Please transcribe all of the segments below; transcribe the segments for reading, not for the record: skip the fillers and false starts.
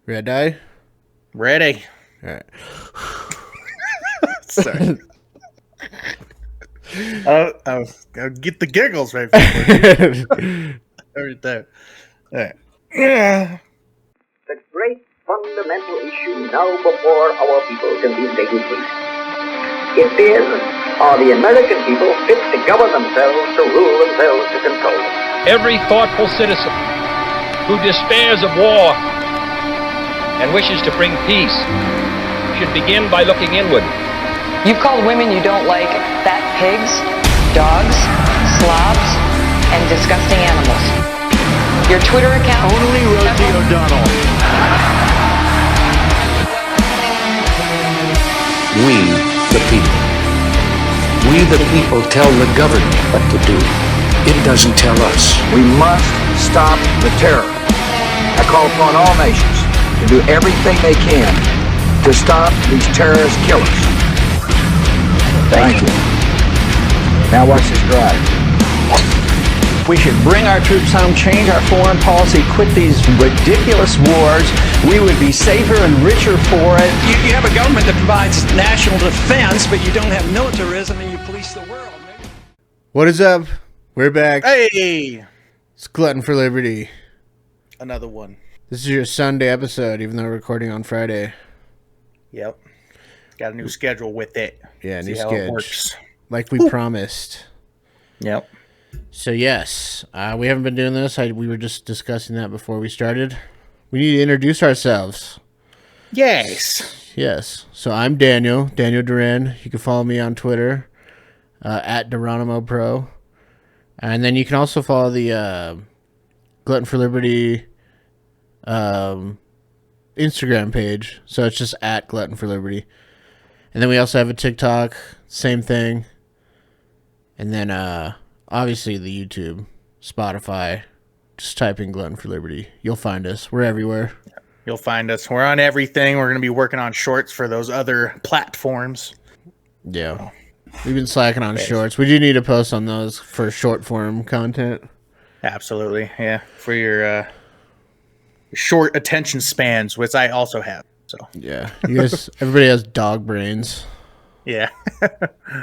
Red eye? Ready. All right. Sorry. I'll get the giggles right before right there. All right. The great fundamental issue now before our people can be stated briefly. It is, are the American people fit to govern themselves, to rule themselves, to control them? Every thoughtful citizen who despairs of war and wishes to bring peace should begin by looking inward. You've called women you don't like fat pigs, dogs, slobs, and disgusting animals. Your Twitter account... Only Rosie O'Donnell. We, the people. We, the people, tell the government what to do. It doesn't tell us. We must stop the terror. I call upon all nations to do everything they can to stop these terrorist killers. Thank you. Now watch this drive. We should bring our troops home, change our foreign policy, quit these ridiculous wars. We would be safer and richer for it. You have a government that provides national defense, but you don't have militarism and you police the world. What is up? We're back. Hey, It's Glutton for Liberty. another one. This is your Sunday episode, even though we're recording on Friday. Yep. Got a new schedule with it. Yeah, See new how it sketch. works. Like we promised. Yep. So yes, we haven't been doing this. We were just discussing that before we started. We need to introduce ourselves. Yes. Yes. So I'm Daniel Duran. You can follow me on Twitter at Geronimo Pro. And then you can also follow the Glutton for Liberty Instagram page. So it's just at Glutton for Liberty. And then we also have a TikTok, same thing. And then obviously the YouTube, Spotify. Just type in Glutton for Liberty. You'll find us. We're everywhere. You'll find us. We're on everything. We're going to be working on shorts for those other platforms. Yeah. We've been slacking on shorts. We do need to post on those for short form content. Absolutely. Yeah. For your short attention spans, which I also have. So, Yeah. You guys, everybody has dog brains. yeah.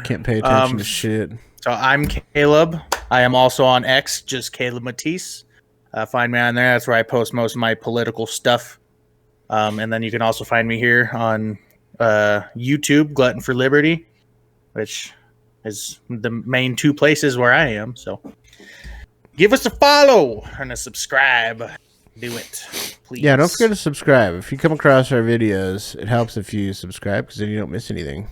Can't pay attention to shit. So I'm Caleb. I am also on X, just Caleb Matisse. Find me on there. That's where I post most of my political stuff. And then you can also find me here on YouTube, Glutton for Liberty, which is the main two places where I am. So give us a follow and a subscribe. Do it, please. Yeah, don't forget to subscribe. If you come across our videos, it helps if you subscribe because then you don't miss anything.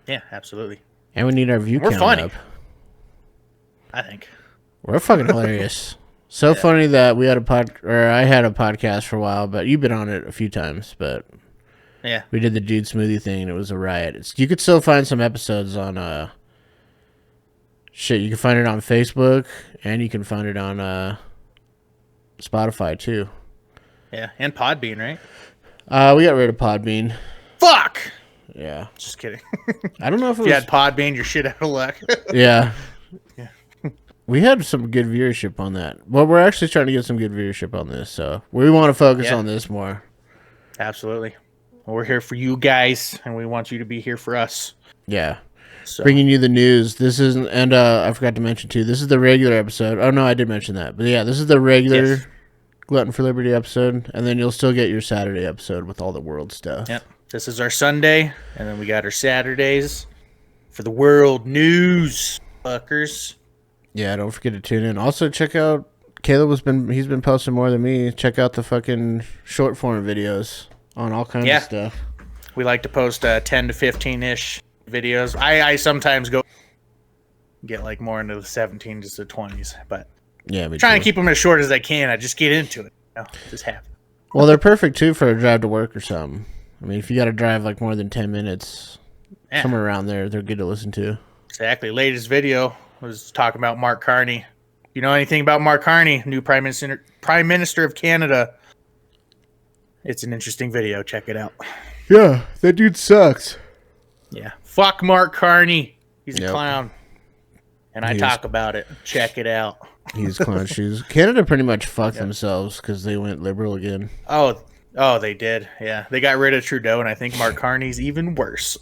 Yeah, absolutely. And we need our view We're count funny. up. I think. We're fucking hilarious. So funny that I had a podcast for a while, but you've been on it a few times, but Yeah. we did the dude smoothie thing and it was a riot. You could still find some episodes on you can find it on Facebook and you can find it on Spotify too. Yeah. And Podbean, right? We got rid of Podbean. Fuck! Yeah. Just kidding. I don't know if it If you was had Podbean, you're shit out of luck. Yeah. We had some good viewership on that. Well, we're actually trying to get some good viewership on this, so we want to focus on this more. Absolutely. Well, we're here for you guys, and we want you to be here for us. Yeah. So, Bringing you the news. This isn't, and I forgot to mention too, this is the regular episode. Oh, no, I did mention that. But yeah, this is the regular Yes. Glutton for Liberty episode, and then you'll still get your Saturday episode with all the world stuff. Yep. This is our Sunday, and then we got our Saturdays for the world news, fuckers. Yeah, don't forget to tune in. Also, check out, he's been posting more than me. Check out the fucking short form videos on all kinds of stuff. We like to post 10 to 15-ish videos. I sometimes go get like more into the 17s to the 20s, but Yeah, me trying too. to keep them as short as I can. I just get into it. Just happen. Well, they're perfect too for a drive to work or something. I mean, if you got to drive like more than 10 minutes, Yeah. somewhere around there, they're good to listen to. Exactly. Latest video was talking about Mark Carney. You know anything about Mark Carney, new Prime Minister of Canada? It's an interesting video. Check it out. Yeah, that dude sucks. Yeah. Fuck Mark Carney. He's Yep. a clown. And I He is. talk about it. Check it out. He's clown shoes. Canada pretty much fucked themselves because they went liberal again. Oh, Oh, they did. Yeah, they got rid of Trudeau, and I think Mark Carney's even worse.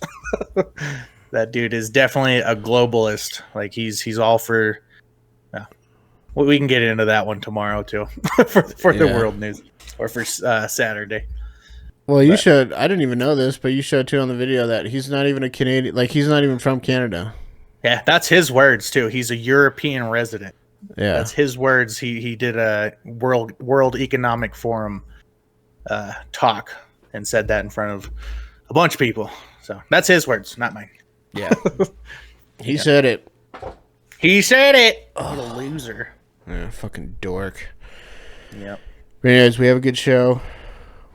That dude is definitely a globalist. Like he's all for. Well, we can get into that one tomorrow too, for the world news or for Saturday. Well, you showed. I didn't even know this, but you showed too on the video that he's not even a Canadian. Like he's not even from Canada. Yeah, that's his words too. He's a European resident. Yeah, that's his words. He did a World Economic Forum talk and said that in front of a bunch of people. So that's his words, not mine. Yeah, he said it. He said it. What a loser. Yeah, fucking dork. Yep. But anyways, we have a good show.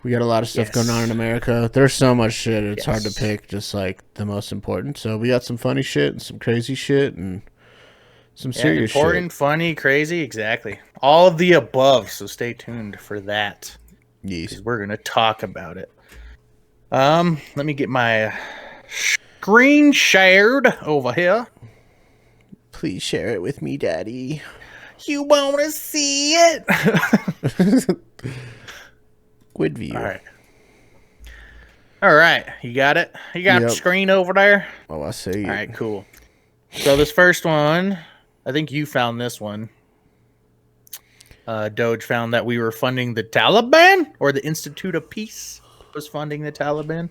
We got a lot of stuff going on in America. There's so much shit. It's hard to pick just like the most important. So we got some funny shit and some crazy shit and some serious important, shit. Funny, crazy. Exactly. All of the above. So stay tuned for that. Yes. We're going to talk about it. Let me get my screen shared over here. Please share it with me, Daddy. You want to see it? Good view. All right. You got it? You got the screen over there? Oh, I see. All right, cool. So this first one, I think you found this one. Doge found that we were funding the Taliban, or the Institute of Peace was funding the Taliban.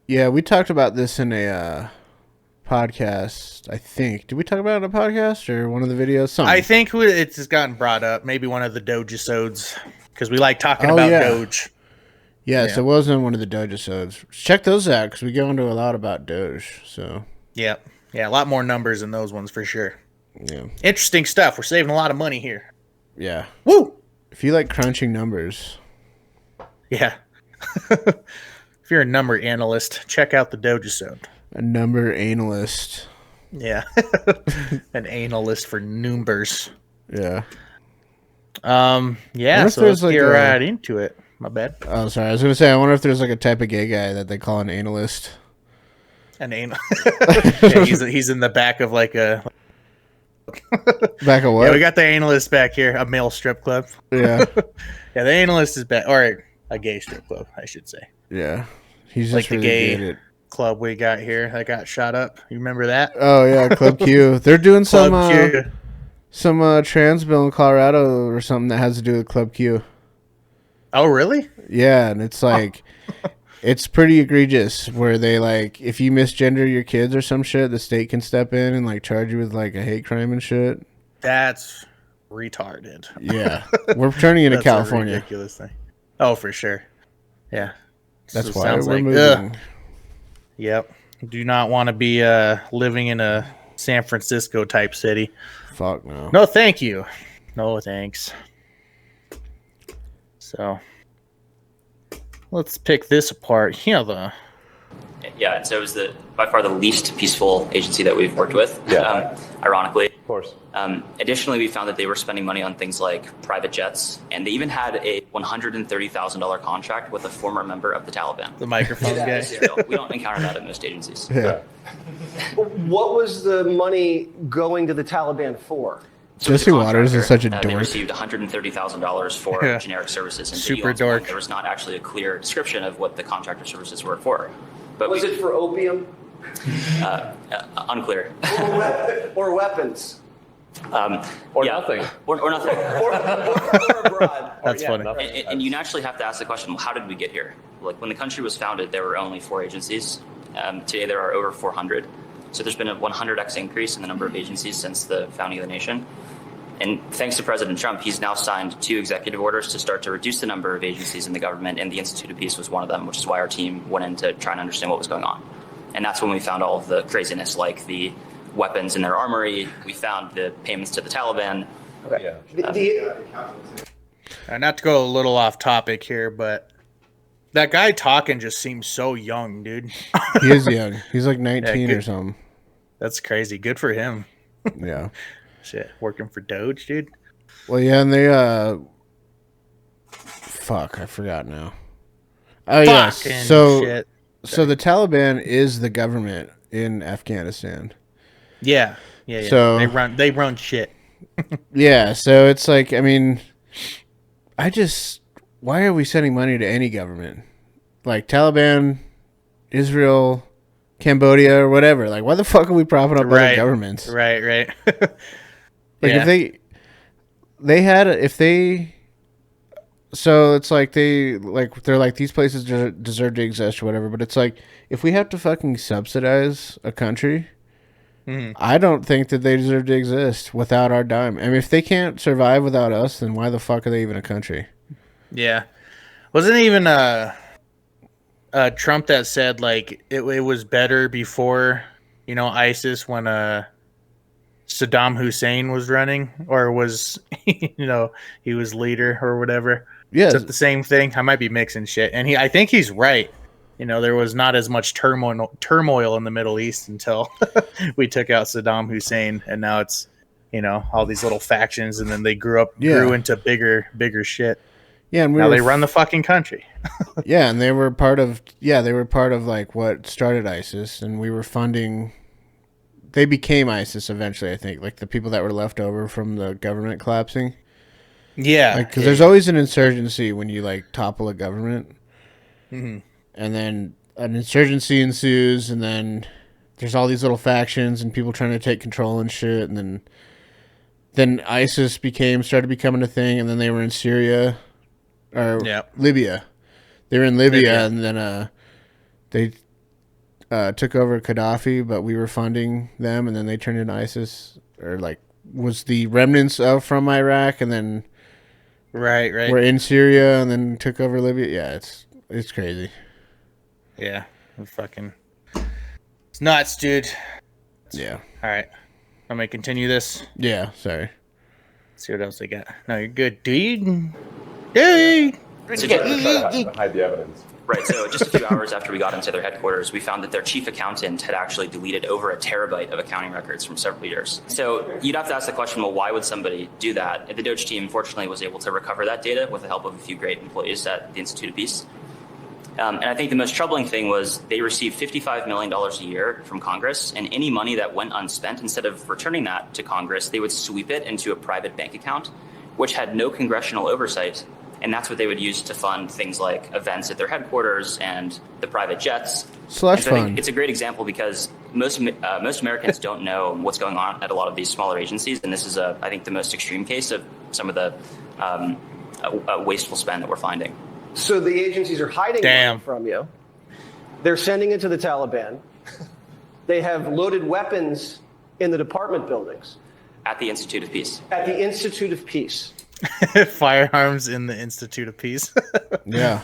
Yeah, we talked about this in a podcast, I think. Did we talk about it in a podcast or one of the videos? Something. I think it's gotten brought up. Maybe one of the Doge-episodes, because we like talking about Doge. Yes, it was in one of the Doge-episodes. Check those out, because we go into a lot about Doge. So yeah, a lot more numbers in those ones for sure. Yeah, interesting stuff. We're saving a lot of money here. Yeah. Woo! If you like crunching numbers. Yeah. If you're a number analyst, check out the Doge-episode. A number analyst. Yeah. An analyst for numbers. Yeah. Yeah, so let's get right into it. My bad. Oh, sorry. I was going to say, I wonder if there's like a type of gay guy that they call an analyst. An analyst. Yeah, he's in the back of like a... Back of what? Yeah, we got the analyst back here. A male strip club. Yeah. Yeah, the analyst is back. Or a gay strip club, I should say. Yeah. He's just like really the gay good at... club we got here that got shot up. You remember that? Oh, yeah. Club Q. They're doing some Q. trans bill in Colorado or something that has to do with Club Q. Oh, really? Yeah, and it's like... It's pretty egregious where they like, if you misgender your kids or some shit, the state can step in and like charge you with like a hate crime and shit. That's retarded. Yeah. We're turning into California. A ridiculous thing. Oh, for sure. Yeah. That's so why we're moving. Yep. Do not want to be living in a San Francisco type city. Fuck no. No, thank you. No, thanks. So... let's pick this apart here, though. Yeah, and so it was by far the least peaceful agency that we've worked with, ironically. Of course. Additionally, we found that they were spending money on things like private jets, and they even had a $130,000 contract with a former member of the Taliban. The microphone guy. We don't encounter that at most agencies. Yeah. What was the money going to the Taliban for? So Jesse Waters is such a dork. They received $130,000 for generic services. And super dork. There was not actually a clear description of what the contractor services were for. But was it for opium? Unclear. Or weapons? Or nothing. Or nothing. or abroad. That's funny. And you naturally have to ask the question, well, how did we get here? Like when the country was founded, there were only 4 agencies. Today there are over 400. So there's been a 100x increase in the number of agencies since the founding of the nation. And thanks to President Trump, he's now signed 2 executive orders to start to reduce the number of agencies in the government, and the Institute of Peace was one of them, which is why our team went in to try and understand what was going on. And that's when we found all of the craziness, like the weapons in their armory. We found the payments to the Taliban. Okay. Not to go a little off topic here, but that guy talking just seems so young, dude. He is young. He's like 19 or something. That's crazy. Good for him. Yeah. Shit, working for Doge, dude. Well, yeah, and they fuck, I forgot now. Oh yes. Shit. So the Taliban is the government in Afghanistan. Yeah. So they run shit. Yeah, so it's like, I mean, why are we sending money to any government? Like Taliban, Israel, Cambodia, or whatever. Like, why the fuck are we propping up other governments? Right. Like, if they had, if they, so it's like they're like, these places deserve to exist or whatever, but it's like, if we have to fucking subsidize a country, I don't think that they deserve to exist without our dime. I mean, if they can't survive without us, then why the fuck are they even a country? Yeah. Wasn't even Trump that said, like, it was better before, ISIS when Saddam Hussein was running, or was, he was leader or whatever. Yeah. It's the same thing. I might be mixing shit. And I think he's right. There was not as much turmoil in the Middle East until we took out Saddam Hussein, and now it's, all these little factions, and then they grew into bigger shit. Yeah, and now they run the fucking country. Yeah, and they were part of like what started ISIS, and we were funding. They became ISIS eventually, I think, like the people that were left over from the government collapsing. Yeah, because there's always an insurgency when you like topple a government. Mm-hmm. And then an insurgency ensues, and then there's all these little factions and people trying to take control and shit. And then ISIS started becoming a thing, and then they were in Syria or Libya. They were in Libya, and then they took over Gaddafi, but we were funding them, and then they turned into ISIS, or like was the remnants from Iraq, and then right we're in Syria, and then took over Libya. Yeah, it's crazy. Yeah, it's nuts, dude. Yeah. All right, I'm gonna continue this. Yeah, sorry. Let's see what else they got. No, you're good, dude. Hide the evidence. Right, so just a few hours after we got into their headquarters, we found that their chief accountant had actually deleted over 1 terabyte of accounting records from several years. So you'd have to ask the question, well, why would somebody do that? The Doge team, fortunately, was able to recover that data with the help of a few great employees at the Institute of Peace. And I think the most troubling thing was they received $55 million a year from Congress, and any money that went unspent, instead of returning that to Congress, they would sweep it into a private bank account, which had no congressional oversight. And that's what they would use to fund things like events at their headquarters and the private jets. Slush so fund. I think it's a great example because most Americans don't know what's going on at a lot of these smaller agencies. And this is, I think, the most extreme case of some of the wasteful spend that we're finding. So the agencies are hiding money from you. They're sending it to the Taliban. They have loaded weapons in the department buildings. At the Institute of Peace. At the Institute of Peace. Firearms in the Institute of Peace. Yeah.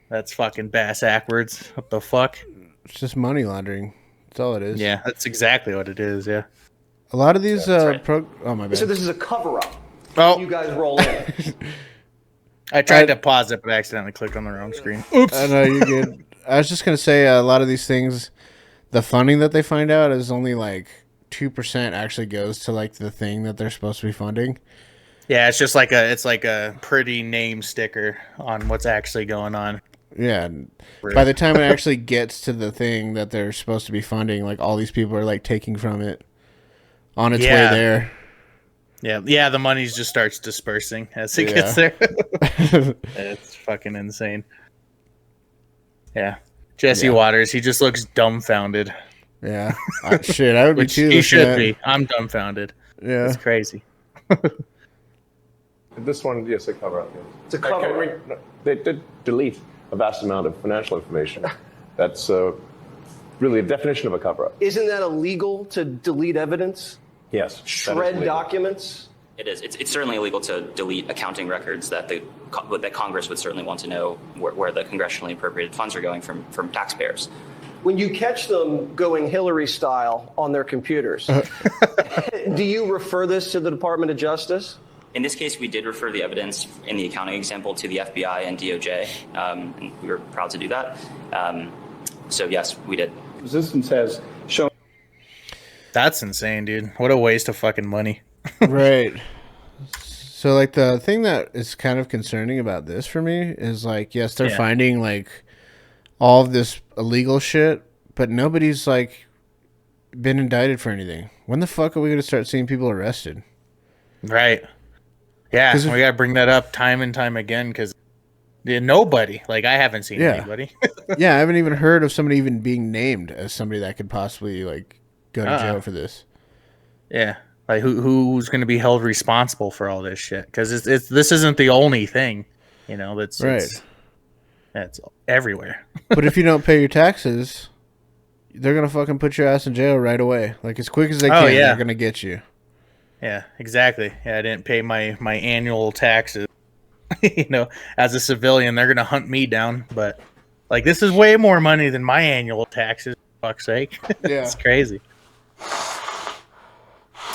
That's fucking backwards. What the fuck? It's just money laundering. That's all it is. Yeah, that's exactly what it is. Yeah. A lot of these oh my bad. So this is a cover-up. Oh, you guys roll in. I tried to pause it, but I accidentally clicked on the wrong screen. Oops. I know, you're good. I was just gonna say a lot of these things, the funding that they find out is only like 2% actually goes to like the thing that they're supposed to be funding. Yeah, it's just like a pretty name sticker on what's actually going on. Yeah. By the time it actually gets to the thing that they're supposed to be funding, like all these people are like taking from it on its way there. Yeah, the money just starts dispersing as it gets there. It's fucking insane. Yeah. Jesse Waters, he just looks dumbfounded. Yeah. Shit, I would be too. He should be. I'm dumbfounded. Yeah. It's crazy. This one, yes, a cover-up. Yes. It's a cover-up. They did delete a vast amount of financial information. That's really a definition of a cover-up. Isn't that illegal to delete evidence? Yes. Shred documents? It is. It's certainly illegal to delete accounting records that that Congress would certainly want to know where the congressionally appropriated funds are going from taxpayers. When you catch them going Hillary style on their computers, do you refer this to the Department of Justice? In this case, we did refer the evidence in the accounting example to the FBI and DOJ, and we were proud to do that. So yes, we did. Resistance has shown. That's insane, dude. What a waste of fucking money. Right. So, like, the thing that is kind of concerning about this for me is, like, yes, they're finding, like, all of this illegal shit, but nobody's, like, been indicted for anything. When the fuck are we going to start seeing people arrested? Right. Yeah, we gotta bring that up time and time again because nobody, like I haven't seen anybody. Yeah, I haven't even heard of somebody even being named as somebody that could possibly like go to jail for this. Yeah, like who's going to be held responsible for all this shit? Because this isn't the only thing, you know. That's right. That's everywhere. But if you don't pay your taxes, they're gonna fucking put your ass in jail right away, like as quick as they can. They're gonna get you. Yeah, exactly. Yeah, I didn't pay my annual taxes. You know, as a civilian, they're gonna hunt me down. But like, this is way more money than my annual taxes. For fuck's sake, yeah, it's crazy.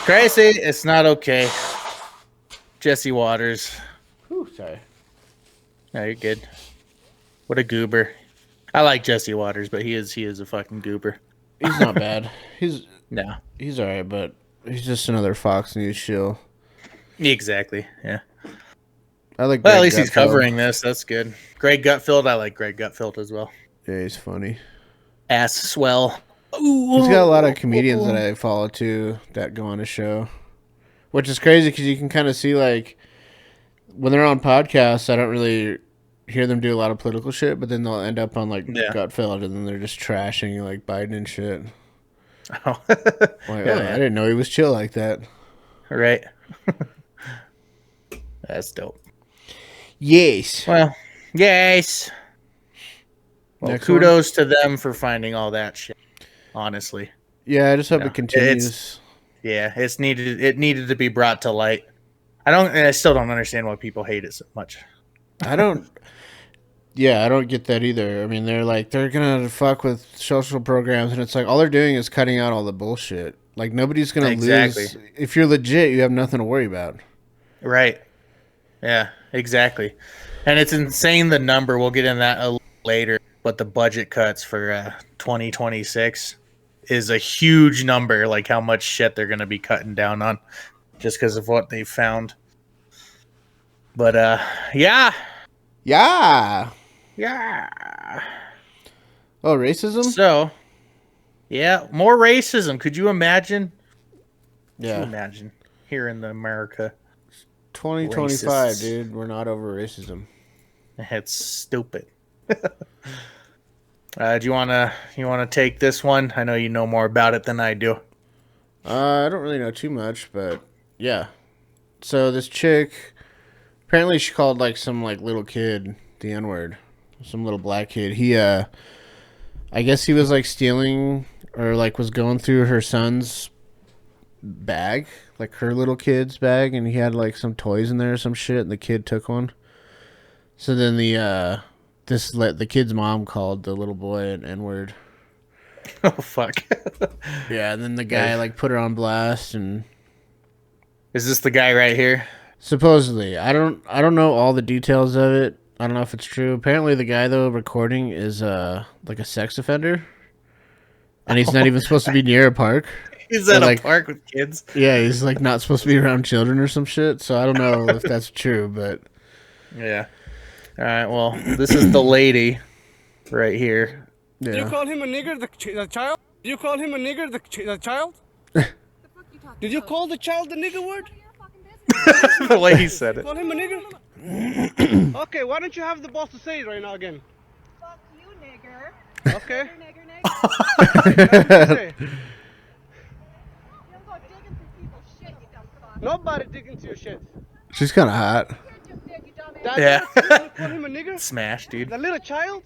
Crazy. It's not okay. Jesse Waters. Ooh, sorry. No, you're good. What a goober. I like Jesse Waters, but he is a fucking goober. He's not bad. He's alright, but he's just another Fox News shill. Exactly. Yeah. I like. Well, at least he's covering this. That's good. Greg Gutfeld. I like Greg Gutfeld as well. Yeah, he's funny. Ass swell. He's got a lot of comedians that I follow too that go on his show, which is crazy because you can kind of see like when they're on podcasts, I don't really hear them do a lot of political shit, but then they'll end up on like Gutfeld, and then they're just trashing like Biden and shit. Oh, like, I didn't know he was chill like that. Right. That's dope. Yes. Well, yes. Well, kudos to them for finding all that shit. Honestly. Yeah, I just hope it continues. It's needed. It needed to be brought to light. I still don't understand why people hate it so much. I don't get that either. I mean, they're gonna fuck with social programs, and it's like all they're doing is cutting out all the bullshit. Like nobody's gonna lose. If you're legit, you have nothing to worry about. Right. Yeah, exactly. And it's insane the number. We'll get in that a little later. But the budget cuts for 2026 is a huge number. Like how much shit they're gonna be cutting down on, just because of what they found. But yeah. Oh, racism? So, yeah, more racism. Could you imagine? Yeah. Could you imagine here in America? 2025, dude. We're not over racism. It's stupid. Do you wanna take this one? I know you know more about it than I do. I don't really know too much, but yeah. So this chick, apparently she called like some like little kid the N-word, some little black kid. He I guess he was like stealing or like was going through her son's bag, like her little kid's bag, and he had like some toys in there or some shit, and the kid took one. So then the kid's mom called the little boy an N-word. Oh fuck. Yeah, and then the guy like put her on blast. And is this the guy right here? Supposedly. I don't know all the details of it. I don't know if it's true. Apparently the guy though recording is like a sex offender. And he's not even supposed to be near a park. He's at a park with kids. Yeah, he's like not supposed to be around children or some shit. So I don't know if that's true, but yeah. All right, well, this is the lady right here. Yeah. Did you call him a nigger, the child? Did you call him a nigger, the child? Did you call the child the nigger word? The way he said it. Call him a nigger? Okay, why don't you have the balls to say it right now again? Fuck you, nigger. Okay. Nigger. Nobody digging into your shit. She's kind of hot. Yeah. Call him a nigger? Smash, dude. The little child?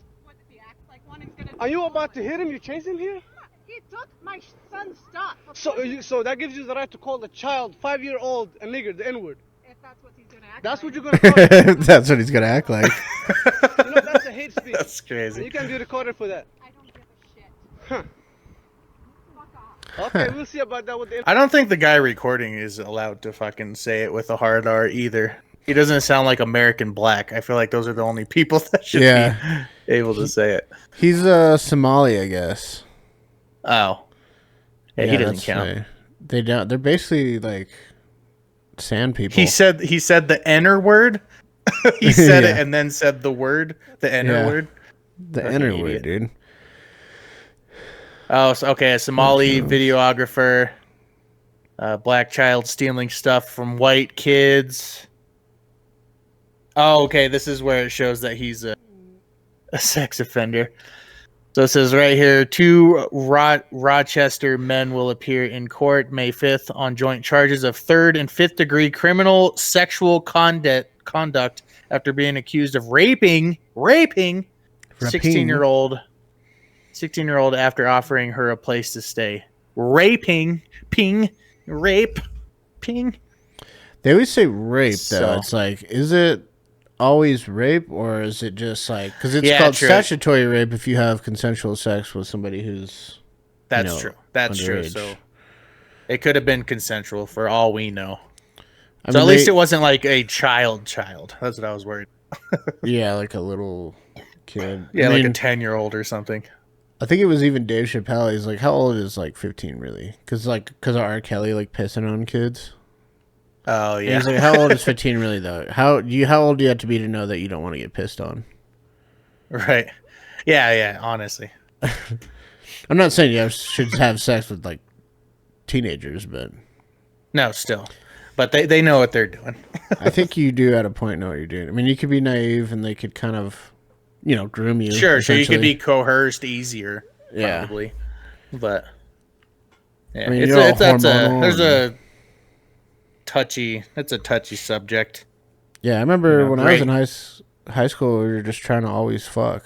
Are you about to hit him? You chase him here? He took my son's stuff. So that gives you the right to call the child, 5-year-old, a nigger, the N-word. If that's what he's gonna act That's like. what you're gonna call him. That's what he's gonna act like. You know, that's a hate speech. That's crazy. And you can be recorded for that. I don't give a shit. Huh. Fuck off. Okay, we'll see about that with the... I don't think the guy recording is allowed to fucking say it with a hard R either. He doesn't sound like American Black. I feel like those are the only people that should be able to say it. He's Somali, I guess. Oh. Yeah, he doesn't count. They don't. They're basically like sand people. He said the N word. He said it and then said the word, the N word. The N word, dude. Oh, so, okay. A Somali videographer, black child stealing stuff from white kids. Oh, okay. This is where it shows that he's a sex offender. So it says right here, 2 Rochester men will appear in court May 5th on joint charges of 3rd and 5th degree criminal sexual conduct after being accused of raping 16-year-old after offering her a place to stay. Rape. They always say rape, though. So- It's like, is it always rape, or is it just like, because it's Yeah, called true. statutory rape if you have consensual sex with somebody who's That's true. That's true. underage. So it could have been consensual for all we know. I So mean, at least they- it wasn't like a child. That's what I was worried. Yeah, like a little kid. Yeah, I like a mean, 10-year-old or something. I think it was even Dave Chappelle. He's like, how old is like 15 really? Because of R. Kelly like pissing on kids. Oh And yeah. he's like, how old is 15 really though? How old do you have to be to know that you don't want to get pissed on? Right. Yeah. Honestly. I'm not saying you should have sex with like teenagers, but No, still. But they know what they're doing. I think you do at a point know what you're doing. I mean, you could be naive and they could kind of, groom you. Sure, so you could essentially. be coerced easier. Yeah. Probably. But yeah, I mean, it's you're all that's hormonal there's and- it's a touchy subject. Yeah, I remember You know, when I was in great. high school, we were just trying to always fuck.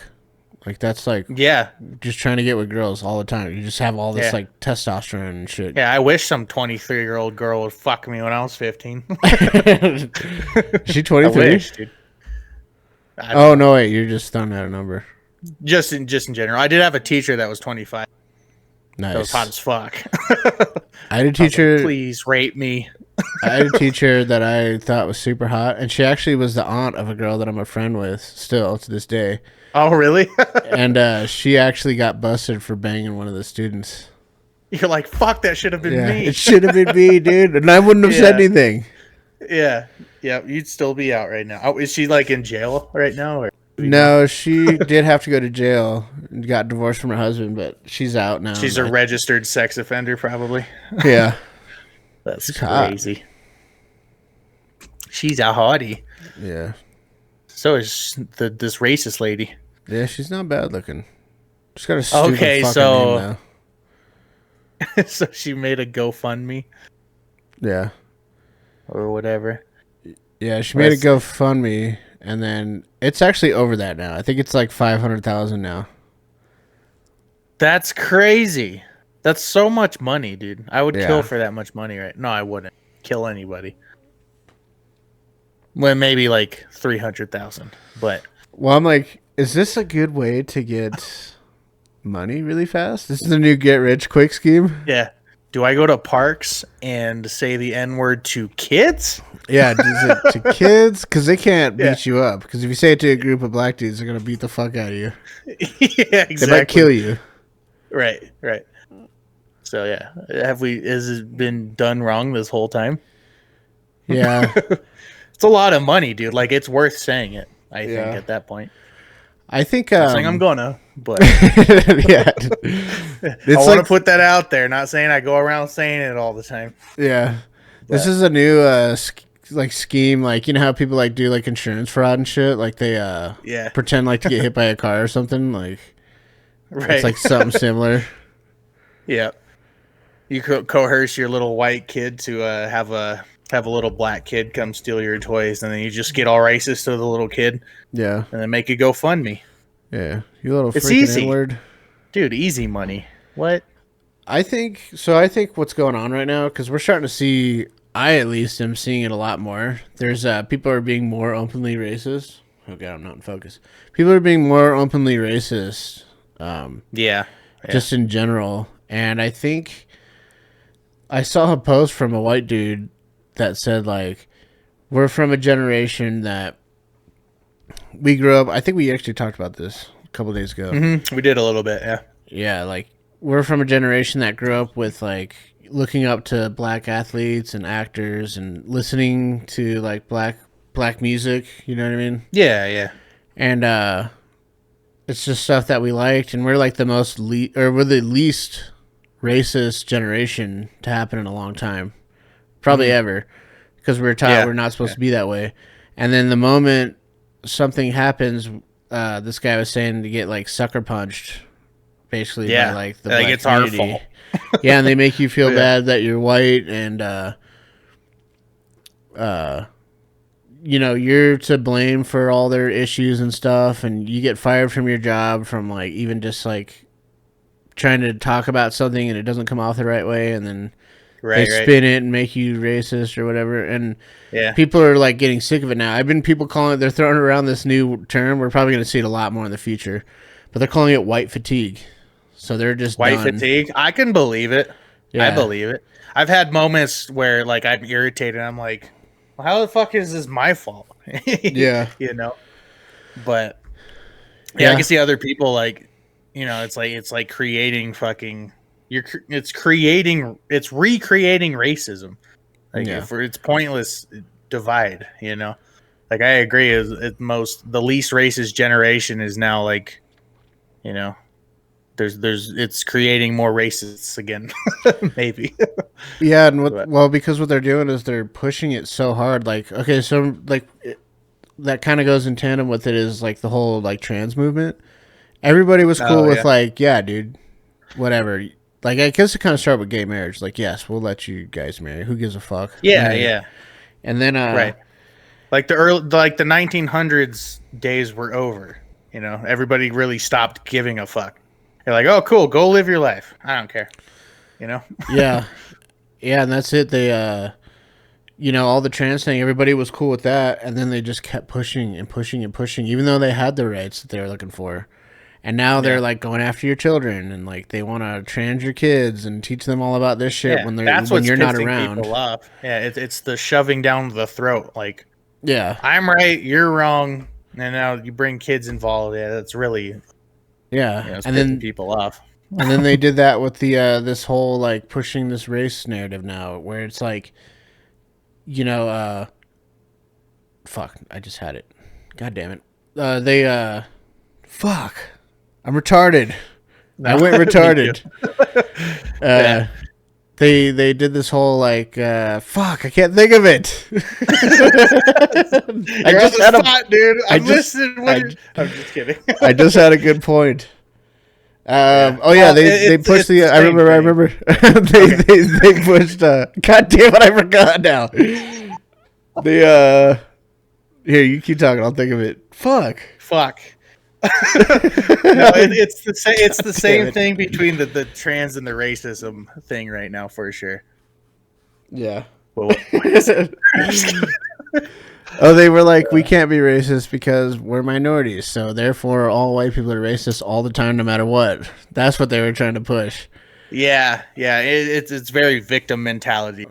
Like that's like Yeah. just trying to get with girls all the time. You just have all this Yeah. like testosterone and shit. Yeah, I wish some 23-year-old girl would fuck me when I was 15. Is she 23? I wish, dude. Oh no, wait, you're just throwing out a number. Just in general. I did have a teacher that was 25. Nice. That was hot as fuck. I had a I was like, teacher. please rape me. I had a teacher that I thought was super hot, and she actually was the aunt of a girl that I'm a friend with still to this day. Oh, really? And she actually got busted for banging one of the students. You're like, fuck, that should have been Yeah, me. it should have been me, dude, and I wouldn't have said Yeah. anything. Yeah. You'd still be out right now. Oh, is she like in jail right now? Or No, she did have to go to jail and got divorced from her husband, but she's out now. she's a registered sex offender, probably. Yeah. That's She's hot. crazy. She's a hottie. Yeah. So is this racist lady. Yeah, she's not bad looking. She's got a stupid Okay, fucking so- name, though. So she made a GoFundMe Yeah. or whatever. Yeah, she made a That's- GoFundMe, and then it's actually over that now. I think it's like 500,000 now. That's crazy. That's so much money, dude. I would Yeah. kill for that much money, right? No, I wouldn't kill anybody. Well, maybe like 300,000, but Well, I'm like, is this a good way to get money really fast? This is the new get rich quick scheme. yeah. Do I go to parks and say the N word to kids? Yeah, is it to kids? Because they can't beat Yeah. you up. Because if you say it to a group of black dudes, they're gonna beat the fuck out of you. Yeah, exactly. They might kill you. Right. So yeah, has it been done wrong this whole time? Yeah. It's a lot of money, dude. Like it's worth saying it. I think Yeah. at that point. I think. Not saying I'm gonna, but Yeah. I It's want like to put that out there. Not saying I go around saying it all the time. Yeah. This is a new scheme, like you know how people like do like insurance fraud and shit, like they Yeah. pretend like to get hit by a car or something, like Right. it's like something similar. Yeah. You coerce your little white kid to have a little black kid come steal your toys, and then you just get all racist to the little kid, Yeah. and then make it GoFundMe. Yeah. You little It's freaking easy. N-word. Dude, easy money. What? I think what's going on right now, because we're starting to see, I at least am seeing it a lot more. There's people are being more openly racist. Oh god, I'm not in focus. People are being more openly racist. Yeah. Just in general. And I think I saw a post from a white dude that said, like, we're from a generation that we grew up. I think we actually talked about this a couple days ago. Mm-hmm. We did a little bit, yeah. Yeah, like, we're from a generation that grew up with, like, looking up to black athletes and actors and listening to, like, black music. You know what I mean? Yeah. And it's just stuff that we liked, and we're like the we're the least racist generation to happen in a long time, probably ever, because we were taught we're not supposed to be that way. And then the moment something happens, this guy was saying to get like sucker punched, basically by like the black it's our community. fault. Yeah, and they make you feel bad that you're white and you're to blame for all their issues and stuff, and you get fired from your job from like even just like trying to talk about something and it doesn't come off the right way, and then they spin it and make you racist or whatever. And people are like getting sick of it now. People calling it, they're throwing around this new term. We're probably going to see it a lot more in the future, but they're calling it white fatigue. So they're just white done. fatigue. I can believe it. Yeah. I believe it. I've had moments where like I'm irritated. I'm like, well, how the fuck is this my fault? Yeah. But I can see other people like, it's like creating fucking it's recreating racism. Like it's pointless divide, Like I agree the least racist generation is now like, it's creating more racists again. Maybe. Yeah, and because what they're doing is they're pushing it so hard. Like, okay, so like that kind of goes in tandem with it is like the whole like trans movement. Everybody was cool with like, yeah, dude, whatever. Like, I guess it kind of started with gay marriage. Like, yes, we'll let you guys marry. Who gives a fuck? Yeah. And then, right. Like the 1900s days were over. Everybody really stopped giving a fuck. They're like, oh, cool, go live your life. I don't care. Yeah, and that's it. They, all the trans thing, everybody was cool with that, and then they just kept pushing and pushing and pushing, even though they had the rights that they were looking for. And now they're like going after your children, and like they want to trans your kids and teach them all about this shit when you're not around. People off. Yeah, it's the shoving down the throat. Like, I'm right, you're wrong, and now you bring kids involved. Yeah, that's really it's and then people off. And then they did that with the this whole like pushing this race narrative now, where it's like, fuck, I just had it. God damn it. Fuck. I'm retarded. I went retarded. They did this whole like fuck, I can't think of it. I just had dude. I'm just kidding. I just had a good point. They pushed the. I remember. They pushed. God damn it! I forgot now. Here, you keep talking. I'll think of it. Fuck. No, it's the same thing between the trans and the racism thing right now for sure. Yeah. Well, what is it? Oh, they were like, we can't be racist because we're minorities, so therefore all white people are racist all the time, no matter what. That's what they were trying to push. Yeah. It's very victim mentality.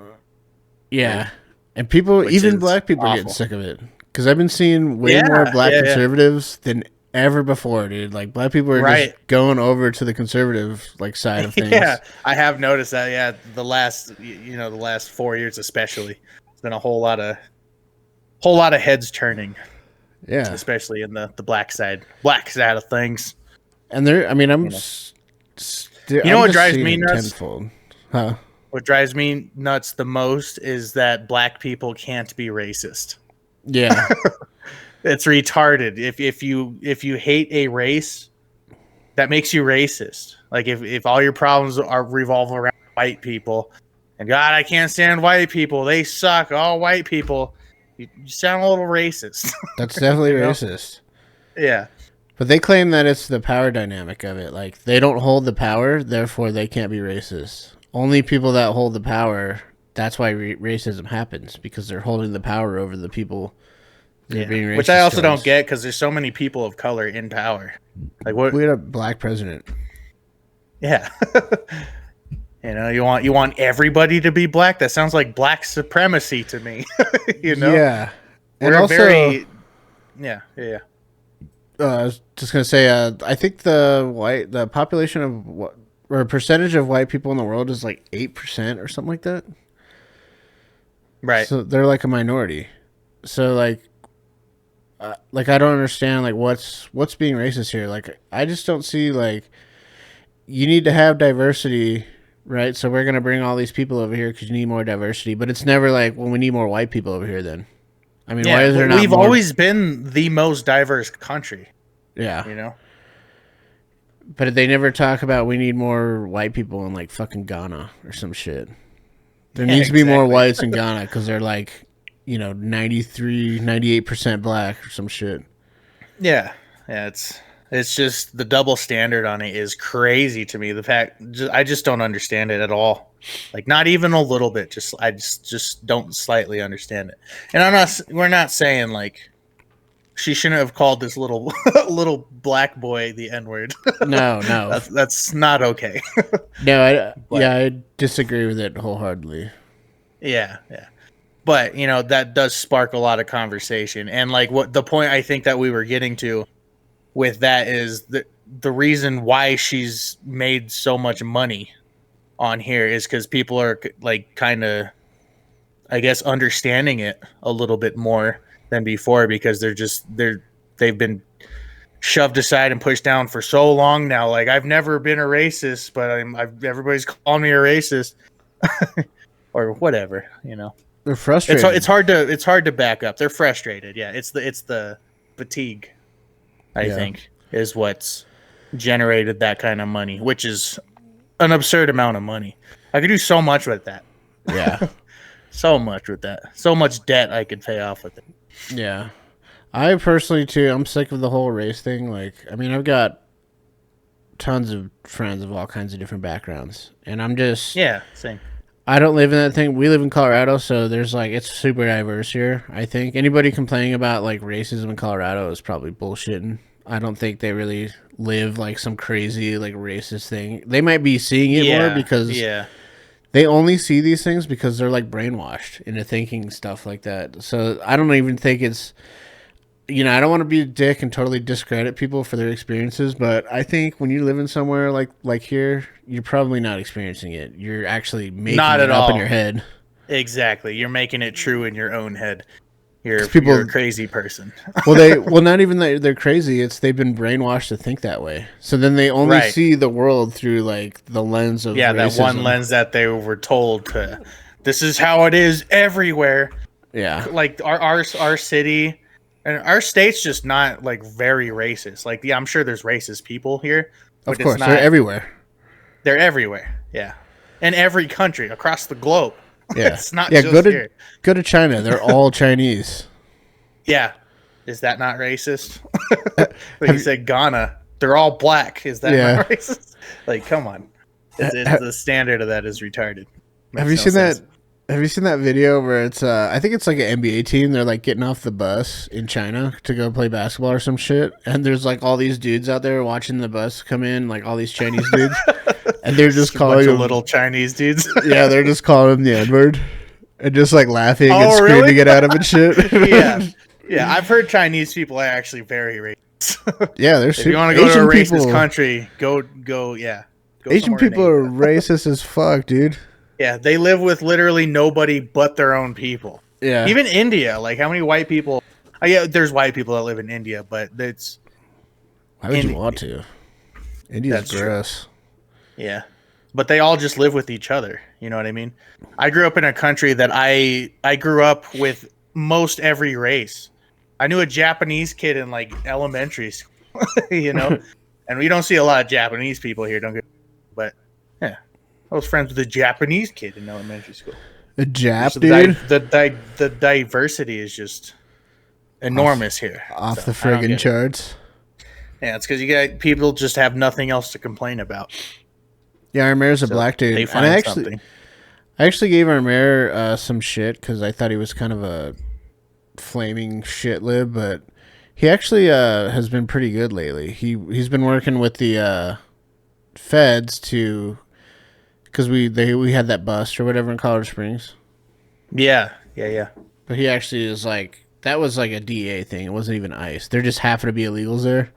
Yeah, and people, even black people, are getting sick of it because I've been seeing way more black conservatives than ever before, dude. Like black people are just going over to the conservative like side of things. Yeah, I have noticed that. Yeah, the last 4 years especially, it's been a whole lot of heads turning. Yeah, especially in the black side of things. And there, I mean, what drives me nuts? Tenfold. Huh? What drives me nuts the most is that black people can't be racist. Yeah. It's retarded. If you hate a race, that makes you racist. Like if all your problems revolve around white people, and God, I can't stand white people. They suck. All white people. You sound a little racist. That's definitely racist. Yeah. But they claim that it's the power dynamic of it. Like they don't hold the power, therefore they can't be racist. Only people that hold the power. That's why racism happens, because they're holding the power over the people. Yeah. Which I also don't get, because there's so many people of color in power. Like what? We had a black president. Yeah. You want everybody to be black? That sounds like black supremacy to me. Yeah. And also, yeah. I was just gonna say, I think the population of percentage of white people in the world is like 8% or something like that. Right. So they're like a minority. So like I don't understand like what's being racist here. Like I just don't see like you need to have diversity, right? So we're gonna bring all these people over here because you need more diversity. But it's never like, well, we need more white people over here. Then I mean, why is there not we've more? always been the most diverse country. Yeah. You know? But they never talk about we need more white people in like fucking Ghana or some shit. There needs to be more whites in Ghana because they're like, 93, 98% black or some shit. Yeah. Yeah, it's just the double standard on it is crazy to me. The fact I just don't understand it at all. Like not even a little bit. I just don't slightly understand it. And we're not saying like she shouldn't have called this little black boy the N-word. No. that's not okay. No, I disagree with it wholeheartedly. Yeah. But, that does spark a lot of conversation. And like what the point I think that we were getting to with that is the reason why she's made so much money on here is because people are like kind of, I guess, understanding it a little bit more than before because they've been shoved aside and pushed down for so long now. Like I've never been a racist, but everybody's calling me a racist or whatever, They're frustrated. It's hard to back up. They're frustrated. Yeah. It's the fatigue, I think, is what's generated that kind of money, which is an absurd amount of money. I could do so much with that. Yeah. So much with that. So much debt I could pay off with it. Yeah. I personally, too, I'm sick of the whole race thing. Like, I mean, I've got tons of friends of all kinds of different backgrounds. And I'm just... Yeah, same. I don't live in that thing. We live in Colorado, so there's like... It's super diverse here, I think. Anybody complaining about, like, racism in Colorado is probably bullshitting. I don't think they really live, like, some crazy, like, racist thing. They might be seeing it more because... Yeah. They only see these things because they're like brainwashed into thinking stuff like that. So I don't even think it's, I don't want to be a dick and totally discredit people for their experiences, but I think when you live in somewhere like here, you're probably not experiencing it. You're actually making it up in your head. Exactly. You're making it true in your own head. You're a crazy person. Well, not even that they're crazy. It's they've been brainwashed to think that way. So then they only see the world through like the lens of racism. That one lens that they were told to. This is how it is everywhere. Yeah, like our city and our state's just not like very racist. Like I'm sure there's racist people here. Of course, they're everywhere. They're everywhere. Yeah, in every country across the globe. Yeah, it's not just here. Go to China. They're all Chinese. Yeah. Is that not racist? Like you said, Ghana. They're all black. Is that not racist? Like, come on. The standard of that is retarded. Have you seen that? Have you seen that video where it's I think it's like an NBA team, they're like getting off the bus in China to go play basketball or some shit, and there's like all these dudes out there watching the bus come in, like all these Chinese dudes. And they're just calling them little Chinese dudes. Yeah, they're just calling him the N-word and just like laughing and screaming at him and shit. Yeah. I've heard Chinese people are actually very racist. Yeah, they're if you want to go to a racist country, go. Yeah, go Asian people are racist as fuck, dude. Yeah, they live with literally nobody but their own people. Yeah, even India. Like, how many white people? Yeah, there's white people that live in India, but it's. Why would you want to? India's gross. True. Yeah, but they all just live with each other. You know what I mean? I grew up in a country that I grew up with most every race. I knew a Japanese kid in like elementary school, and we don't see a lot of Japanese people here. But yeah, I was friends with a Japanese kid in elementary school. A Jap, dude. The diversity is just enormous here. Off the friggin' charts. Yeah, it's because you got people just have nothing else to complain about. Yeah, our mayor's a black dude. They find something. I actually gave our mayor some shit because I thought he was kind of a flaming shit lib, but he actually has been pretty good lately. He's been working with the feds to because we had that bust or whatever in Colorado Springs. Yeah. But he actually is like that was like a DA thing. It wasn't even ICE. There just happened to be illegals there.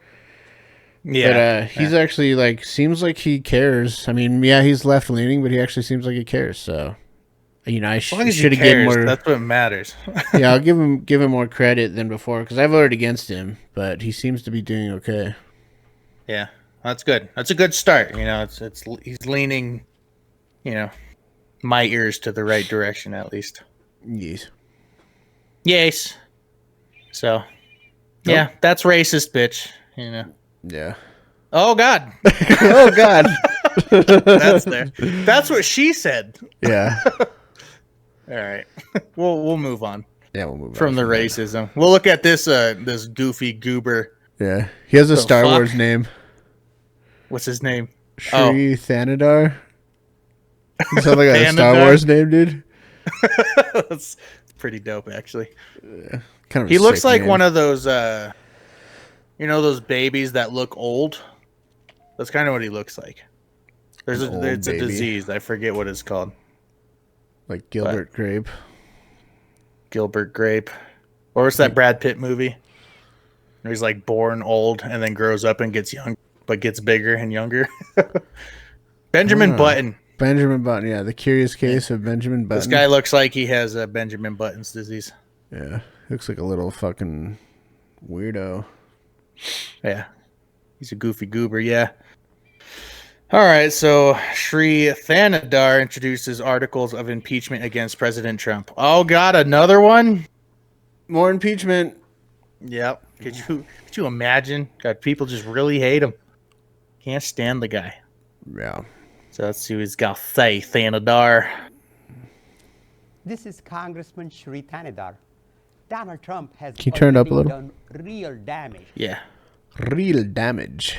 Yeah, but he's actually like seems like he cares. I mean, yeah, he's left leaning, but he actually seems like he cares. So, I should have given more. That's what matters. Yeah, I'll give him more credit than before because I voted against him, but he seems to be doing okay. Yeah, that's good. That's a good start. He's leaning, my ears to the right direction at least. Yes. Yes. So, yeah, that's racist, bitch. You know. Yeah. Oh God. Oh God. That's there. That's what she said. Yeah. All right. We'll move on. Yeah, we'll move from on the from that. racism. We'll look at this this goofy goober. Yeah, he has a The Star fuck? Wars name. What's his name? Shri Thanadar. It sounds like a Star Thanadar? Wars name, dude. That's pretty dope, actually. Kind of. He looks like one of those, those babies that look old. That's kind of what he looks like. There's An old it's a baby. disease. I forget what it's called. Like Gilbert Grape. Gilbert Grape. Or what's that Brad Pitt movie? Where he's like born old and then grows up and gets young, but gets bigger and younger. Benjamin Button. Benjamin Button, yeah. The Curious Case of Benjamin Button. This guy looks like he has Benjamin Button's disease. Yeah, looks like a little fucking weirdo. Yeah, he's a goofy goober, yeah. All right, so Shri Thanadar introduces articles of impeachment against President Trump. Oh, God, another one? More impeachment. Yep. Could you imagine? God, people just really hate him. Can't stand the guy. Yeah. So let's see what he's got to say, Thanadar. This is Congressman Shri Thanadar. Donald Trump has Can you turn it up a already little? done real damage. Yeah. Real damage.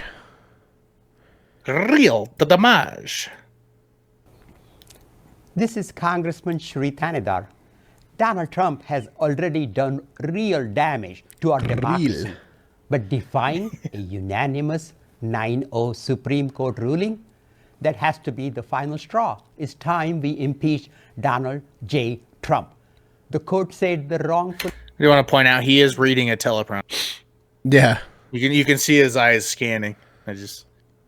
Real damage. This is Congressman Shri Thanadar. Donald Trump has already done real damage to our democracy. But defying a unanimous 9-0 Supreme Court ruling, that has to be the final straw. It's time we impeach Donald J. Trump. The court said the wrongful... You want to point out he is reading a teleprompter. Yeah. You can see his eyes scanning.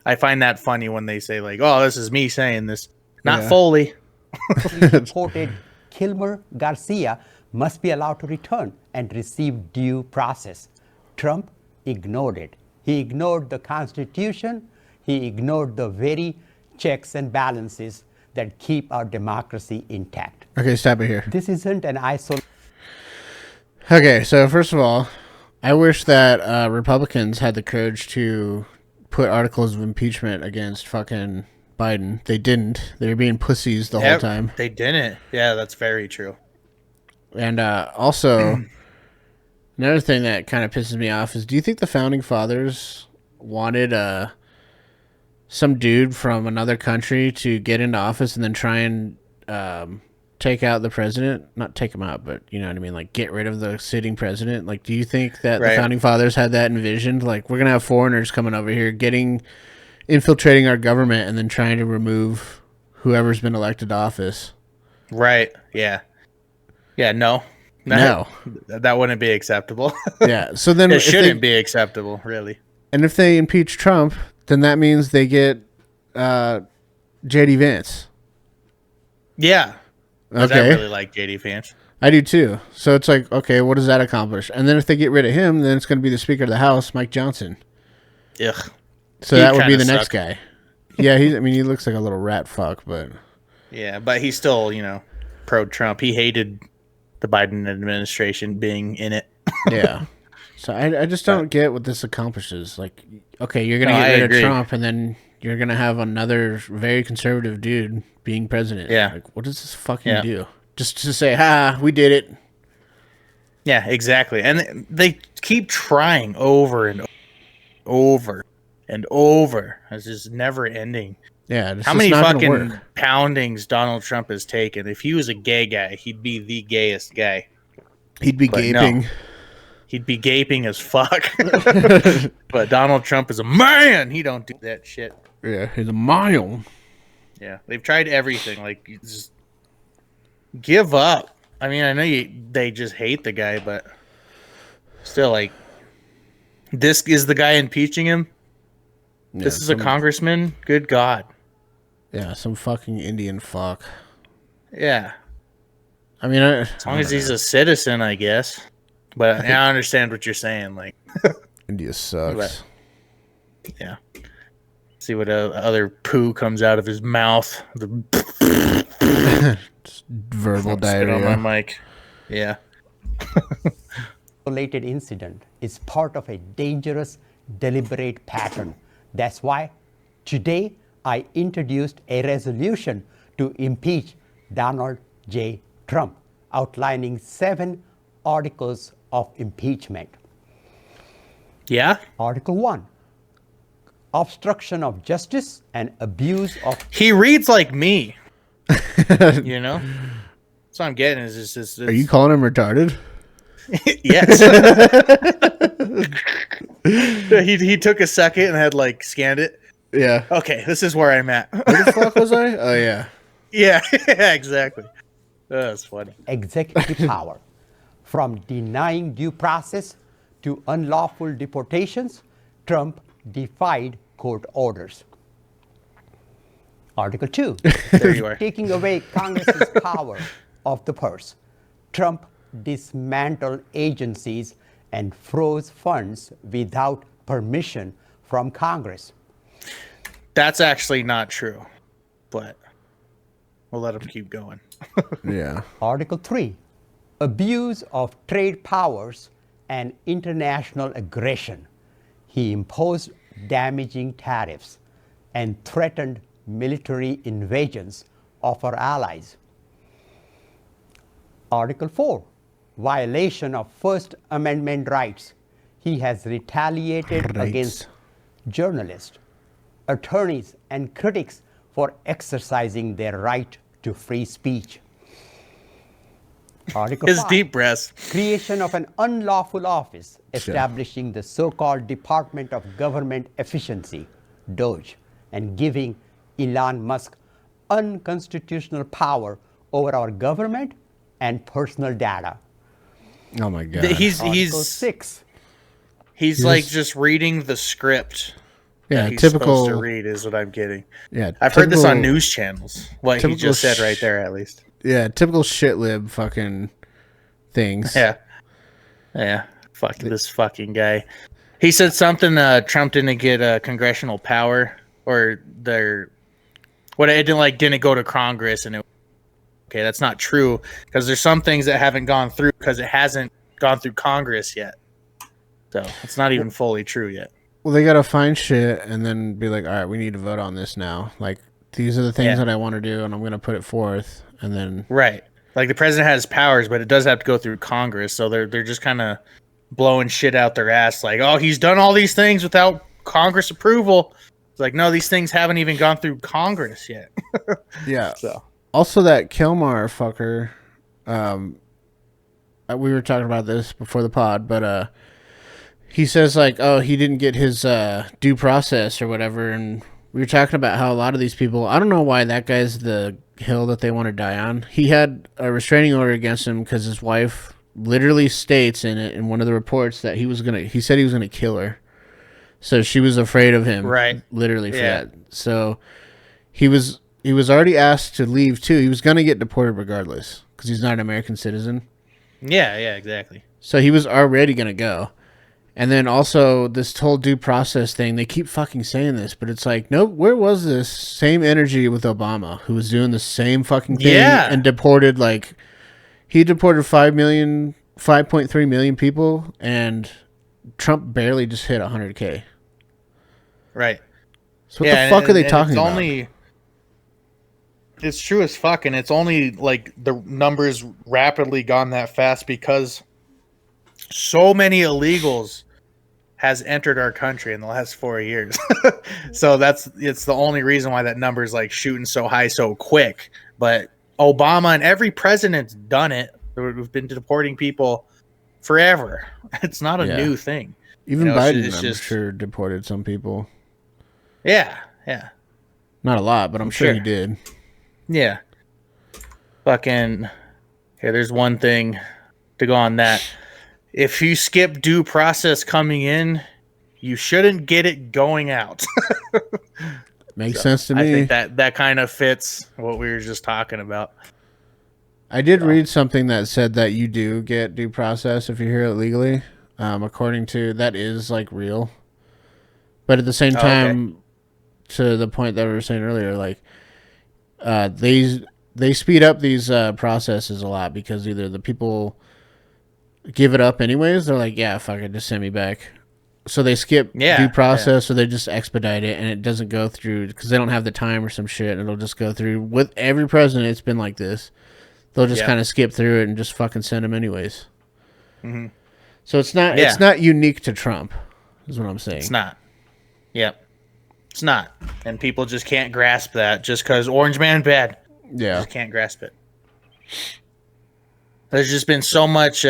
I find that funny when they say like, "Oh, this is me saying this, not Yeah. Foley." Deported Kilmer Garcia must be allowed to return and receive due process. Trump ignored it. He ignored the Constitution. He ignored the very checks and balances that keep our democracy intact. Okay, stop it here. This isn't an isolation. Okay, so first of all, I wish that Republicans had the courage to put articles of impeachment against fucking Biden. They didn't. They were being pussies the whole time. They didn't. Yeah, that's very true. And also, another thing that kind of pisses me off is, do you think the Founding Fathers wanted some dude from another country to get into office and then try and take out the president? Not take him out, but you know what I mean? Like, get rid of the sitting president? Like, do you think that the Founding Fathers had that envisioned? Like, we're going to have foreigners coming over here, infiltrating our government and then trying to remove whoever's been elected to office. Right. Yeah. Yeah. No. That wouldn't be acceptable. Yeah. So then it shouldn't be acceptable, really. And if they impeach Trump, then that means they get JD Vance. Yeah. Okay. I really like JD Vance. I do too. So it's like, okay, what does that accomplish? And then if they get rid of him, then it's going to be the Speaker of the House, Mike Johnson. Ugh. So that would be the next guy. Yeah, he looks like a little rat fuck, but yeah, but he's still, pro-Trump. He hated the Biden administration being in it. Yeah. So I just don't get what this accomplishes. Like, okay, you're going to get rid of Trump, and then you're going to have another very conservative dude being president. Yeah. Like, what does this fucking do? Just to say, we did it. Yeah, exactly. And they keep trying over and over and over. It's just never ending. Yeah. How many fucking poundings Donald Trump has taken? If he was a gay guy, he'd be the gayest guy. He'd be gaping. No. He'd be gaping as fuck. But Donald Trump is a man. He don't do that shit. Yeah, he's a mile. Yeah, they've tried everything. Like, just give up. I mean, I know they just hate the guy, but still, like, this is the guy impeaching him. Yeah, this is a congressman. Good God. Yeah, some fucking Indian fuck. Yeah. I mean, as long as he's a citizen, I guess. But I understand what you're saying. Like, India sucks. But, yeah. See what other poo comes out of his mouth. Verbal diarrhea on my mic. Yeah. isolated incident is part of a dangerous, deliberate pattern. That's why today I introduced a resolution to impeach Donald J. Trump, outlining 7 articles of impeachment. Yeah? Article 1, obstruction of justice and abuse of... He reads like me. You know? That's what I'm getting is just... Are you calling him retarded? Yes. he took a second and had like scanned it. Yeah. Okay, this is where I'm at. Where the fuck was I? Oh, yeah. Yeah, exactly. That's funny. Executive power, from denying due process to unlawful deportations, Trump defied court orders. Article 2, there you are. Taking away Congress's power of the purse. Trump dismantled agencies and froze funds without permission from Congress. That's actually not true, but we'll let him keep going. Yeah. Article 3, abuse of trade powers and international aggression. He imposed damaging tariffs and threatened military invasions of our allies. Article 4, violation of First Amendment rights. He has retaliated against journalists, attorneys, and critics for exercising their right to free speech. Article His 5, deep breaths. creation of an unlawful office establishing the so-called Department of Government Efficiency, DOGE, and giving Elon Musk unconstitutional power over our government and personal data. Oh my God. Article 6. He's like just reading the script. Yeah, that he's typical. supposed to read is what I'm getting. Yeah, I've heard this on typical- news channels. What he typical just said right there, at least. Yeah, typical shit lib fucking things. Yeah. Yeah. Fuck this fucking guy. He said something Trump didn't get congressional power or it didn't go to Congress and okay, that's not true because there's some things that haven't gone through because it hasn't gone through Congress yet. So it's not even fully true yet. Well, they gotta find shit and then be like, all right, we need to vote on this now. Like, these are the things that I want to do, and I'm gonna put it forth, and then Right. Like the president has powers, but it does have to go through Congress. So they're just kind of blowing shit out their ass. Like, oh, he's done all these things without Congress approval. It's like, no, these things haven't even gone through Congress yet. yeah. So Also, that Kilmar fucker. We were talking about this before the pod, but he says like, oh, he didn't get his due process or whatever, and we were talking about how a lot of these people. I don't know why that guy's the hill that they want to die on. He had a restraining order against him because his wife literally states in it in one of the reports that he said he was gonna kill her. So she was afraid of him, right? Literally for that. So he was already asked to leave too. He was gonna get deported regardless because he's not an American citizen. Yeah, exactly. So he was already gonna go. And then also this whole due process thing, they keep fucking saying this, but it's like, nope, where was this same energy with Obama, who was doing the same fucking thing and deported, like, he deported 5.3 million people, and Trump barely just hit 100K. Right. So what the fuck are they talking about? It's true as fuck, and it's only, like, the numbers rapidly gone that fast because so many illegals has entered our country in the last 4 years. So it's the only reason why that number is like shooting so high so quick. But Obama and every president's done it. We've been deporting people forever. It's not a new thing. Even Biden, I'm just sure, deported some people. Yeah. Not a lot, but I'm sure he did. Yeah. Fucking. Okay, there's one thing to go on that. If you skip due process coming in, you shouldn't get it going out. Makes sense to me. I think that kind of fits what we were just talking about. I did read something that said that you do get due process if you're here illegally. According to that is like real. But at the same time, to the point that we were saying earlier, like they speed up these processes a lot because either the people give it up anyways, they're like, yeah, fuck it, just send me back. So they skip due process, or they just expedite it, and it doesn't go through because they don't have the time or some shit. It'll just go through. With every president, it's been like this. They'll just kind of skip through it and just fucking send them anyways. Mm-hmm. So it's not unique to Trump, is what I'm saying. It's not. Yep. It's not. And people just can't grasp that just because Orange Man bad. Yeah. Just can't grasp it. There's just been so much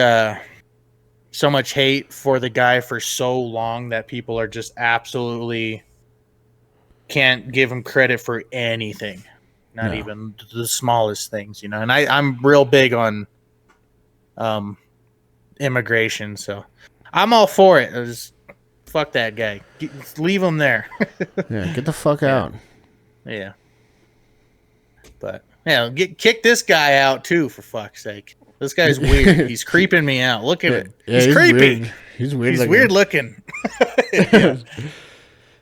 hate for the guy for so long that people are just absolutely can't give him credit for anything. Not even the smallest things, you know. And I'm real big on immigration, so I'm all for it. Just fuck that guy. Leave him there. Yeah, get the fuck out. Yeah. But kick this guy out too, for fuck's sake. This guy's weird. He's creeping me out. Look at him. Yeah, he's creepy. Weird. He's weird. He's weird looking. Yeah.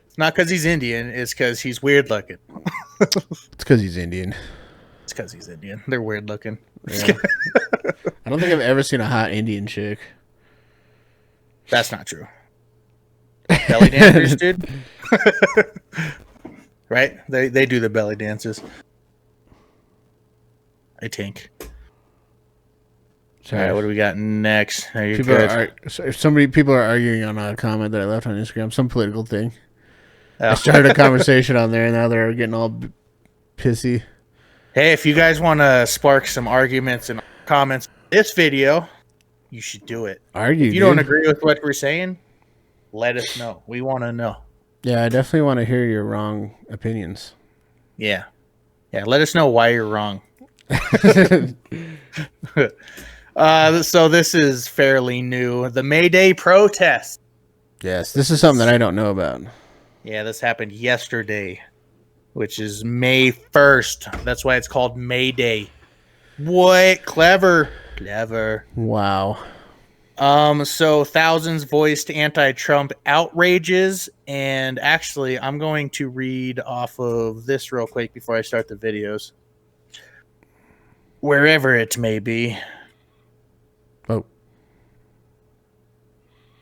It's not because he's Indian. It's because he's weird looking. It's because he's Indian. It's because he's Indian. They're weird looking. Yeah. I don't think I've ever seen a hot Indian chick. That's not true. Belly dancers, dude. Right? They do the belly dances. I think. All right, what do we got next? People are arguing on a comment that I left on Instagram, some political thing. Oh. I started a conversation on there, and now they're getting all pissy. Hey, if you guys want to spark some arguments and comments on this video, you should do it. Argue. If you don't agree with what we're saying, let us know. We want to know. Yeah, I definitely want to hear your wrong opinions. Yeah. Let us know why you're wrong. So this is fairly new. The May Day protest. Yes, this is something that I don't know about. Yeah, this happened yesterday, which is May 1st. That's why it's called May Day. What? Clever. Wow. So thousands voiced anti-Trump outrages, and actually I'm going to read off of this real quick before I start the videos. Wherever it may be. Oh.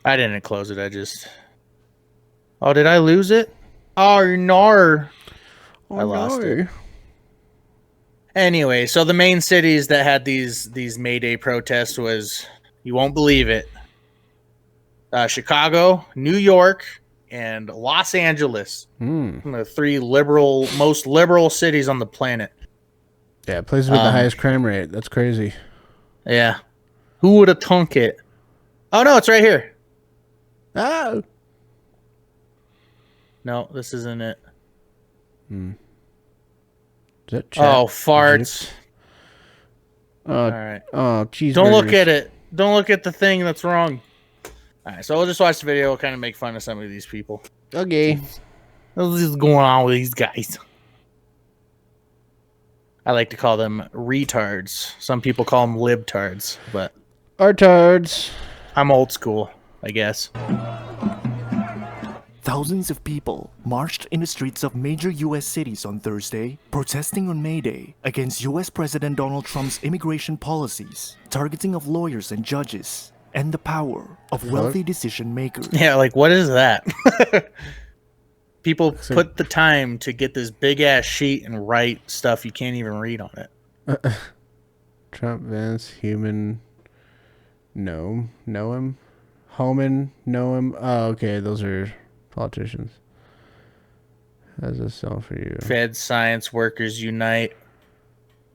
I didn't close it, I just... Oh, did I lose it? Oh, no. I lost it. Anyway, so the main cities that had these May Day protests was, you won't believe it, Chicago, New York, and Los Angeles. The three most liberal cities on the planet. Yeah, places with the highest crime rate. That's crazy. Yeah. Who would have thunk it? Oh, no, it's right here. Oh. No, this isn't it. Is that chat? Oh, farts. All right. Oh, cheeseburgers. Don't look at it. Don't look at the thing that's wrong. All right, so we'll just watch the video. We'll kind of make fun of some of these people. Okay. What's going on with these guys? I like to call them retards. Some people call them libtards, but... Artards. I'm old school, I guess. Thousands of people marched in the streets of major U.S. cities on Thursday, protesting on May Day against U.S. President Donald Trump's immigration policies, targeting of lawyers and judges, and the power of wealthy decision makers. Yeah, like, what is that? People put the time to get this big-ass sheet and write stuff you can't even read on it. Trump, Vance, Human, Noam, Homan, Noam. Oh, okay, those are... politicians. How's this sound for you? Fed Science Workers Unite.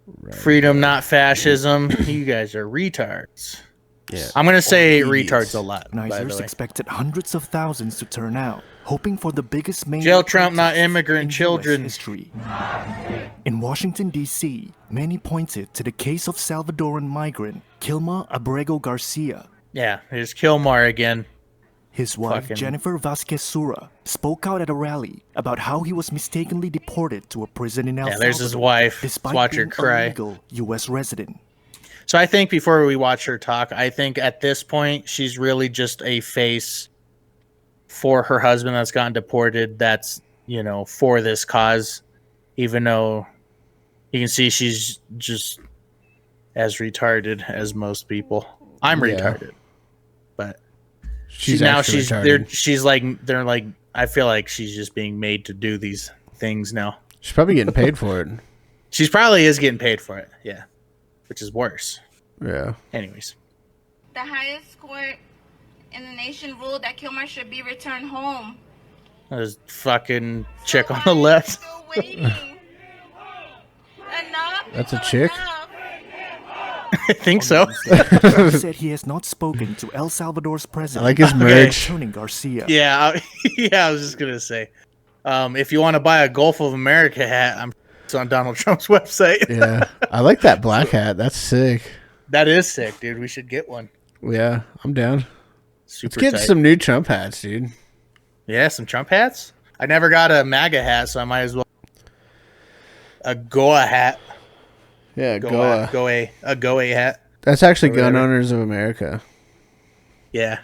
Right. Freedom, not fascism. You guys are retards. Yeah. I'm going to say retards a lot. Organizers expected hundreds of thousands to turn out, hoping for the biggest May Jail Trump, not immigrant children. History. In Washington, D.C., many pointed to the case of Salvadoran migrant Kilma Abrego Garcia. Yeah, here's Kilmar again. His wife, Jennifer Vasquez Sura, spoke out at a rally about how he was mistakenly deported to a prison in El Salvador. Yeah, there's his wife. Despite watch her being cry. a legal U.S. resident. So I think before we watch her talk, I think at this point she's really just a face for her husband that's gotten deported. That's, you know, for this cause, even though you can see she's just as retarded as most people. I'm retarded. but She's now actually she's retarded. they're like I feel like she's just being made to do these things now. She's probably getting paid for it. She's probably is getting paid for it, yeah, which is worse. Yeah. Anyways, The highest court in the nation ruled that Kilmer should be returned home. there's fucking chick on the left. That's a chick? I think so. He said he has not spoken to El Salvador's president. I like his merch. Tony Garcia. Yeah, I was just gonna say, if you want to buy a Gulf of America hat, it's on Donald Trump's website. Yeah. I like that black hat. That's sick. That is sick, dude. We should get one. Yeah, I'm down. Super Let's get tight. some new Trump hats, dude. Yeah, some Trump hats. I never got a MAGA hat, so I might as well a Goa hat. Yeah, a Goa hat. That's actually Or Gun whatever. Owners of America. Yeah,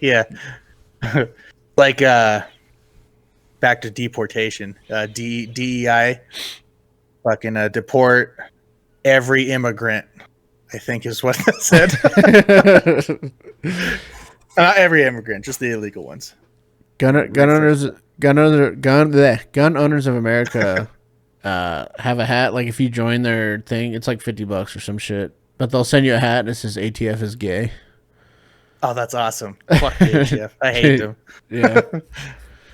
yeah. Like back to deportation. DEI, fucking deport every immigrant. I think is what that said. Not every immigrant, just the illegal ones. Gun Owners of America have a hat. Like if you join their thing, it's like $50 or some shit. But they'll send you a hat and it says ATF is gay. Oh, that's awesome. Fuck the ATF. I hate them. Yeah.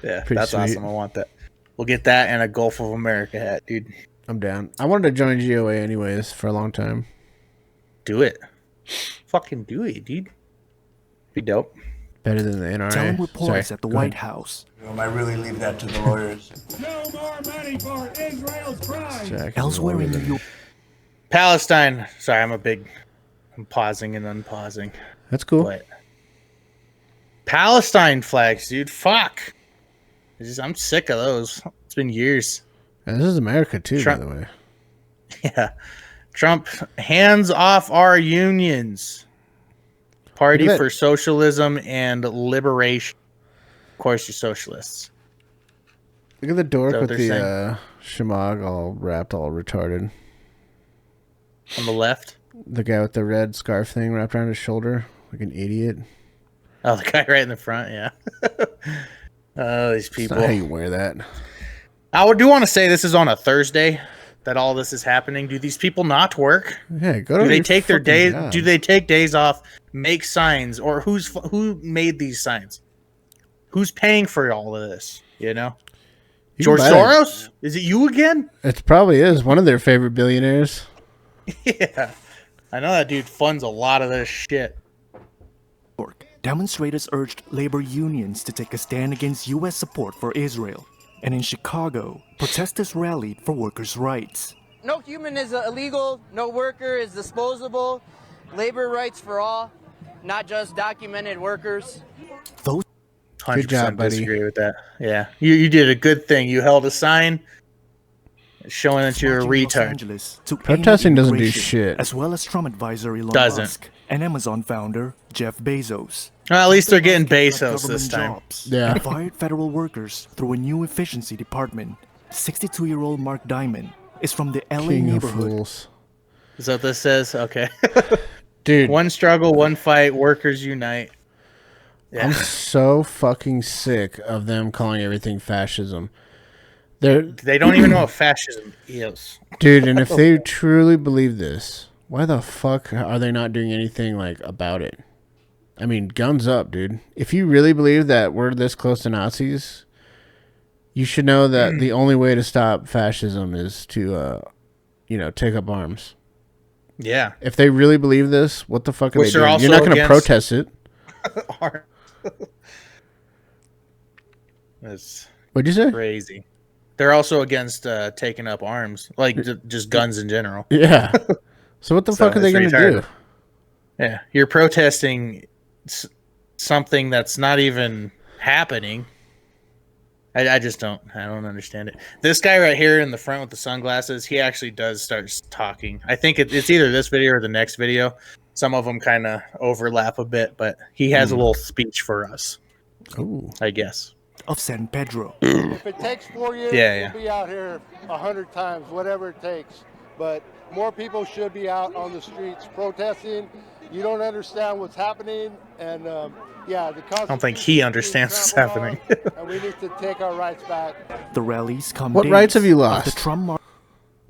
Yeah, Pretty that's sweet. awesome. I want that. We'll get that and a Gulf of America hat, dude. I'm down. I wanted to join GOA anyways for a long time. Do it. Fucking do it, dude. Be dope. Better than the NRA. Telling reporters Sorry, at the go White ahead. House. I really leave that to the lawyers. No more money for Israel's crime. Jack Elsewhere in New York. Palestine. Sorry, I'm pausing and unpausing. That's cool. But Palestine flags, dude. Fuck. I'm sick of those. It's been years. And this is America too, Trump- by the way. Yeah. Trump, hands off our unions. Party Look at for Socialism and Liberation. Of course, you're socialists. Look at the dork Is that what with they're the shemagh all wrapped, all retarded. On the left. The guy with the red scarf thing wrapped around his shoulder, like an idiot. Oh, the guy right in the front, yeah. Oh, these That's people. not how you wear that. I do want to say this is on a Thursday that all this is happening. Do these people not work? Yeah, go to Do they your take their fucking days? job. Do they take days off? Make signs, or who made these signs? Who's paying for all of this? You know, You George can buy it. Soros. Is it you again? It probably is one of their favorite billionaires. Yeah, I know that dude funds a lot of this shit. Demonstrators urged labor unions to take a stand against U.S. support for Israel. And in Chicago, protesters rallied for workers' rights. No human is illegal, no worker is disposable, labor rights for all, not just documented workers. Those 100% Good job, buddy. disagree with that. Yeah, you did a good thing. You held a sign showing that you're a marching in Los retard. Angeles to aid Protesting doesn't do immigration, shit. As well as Trump advisor Elon Doesn't. Musk and Amazon founder Jeff Bezos. Well, at least they're getting Musk cut Bezos this government time. jobs Yeah. and fired federal workers through a new efficiency department. 62-year-old Mark Diamond is from the LA King of neighborhood. fools. Is that what this says? Okay. Dude, One struggle, one fight, workers unite. Yeah. I'm so fucking sick of them calling everything fascism. They don't even know what fascism is. Dude, and if they truly believe this, why the fuck are they not doing anything like about it? I mean, guns up, dude. If you really believe that we're this close to Nazis, you should know that the only way to stop fascism is to, take up arms. Yeah. If they really believe this, what the fuck are Which they they're doing? You're also not going to against- protest it. That's What'd you say? crazy. They're also against taking up arms, like just guns in general. Yeah. So what the fuck are they it's going to do? retarded. Yeah, you're protesting something that's not even happening. I just don't understand it. This guy right here in the front with the sunglasses, he actually does start talking. I think it's either this video or the next video. Some of them kind of overlap a bit, but he has a little speech for us. Ooh. I guess. Of San Pedro. If it takes 4 years, Yeah. we'll be out here 100 times, whatever it takes. But more people should be out on the streets protesting You don't understand what's happening, and yeah, the I don't think he understands what's happening. and we need to take our rights back. The rallies come. What rights have you lost? The Trump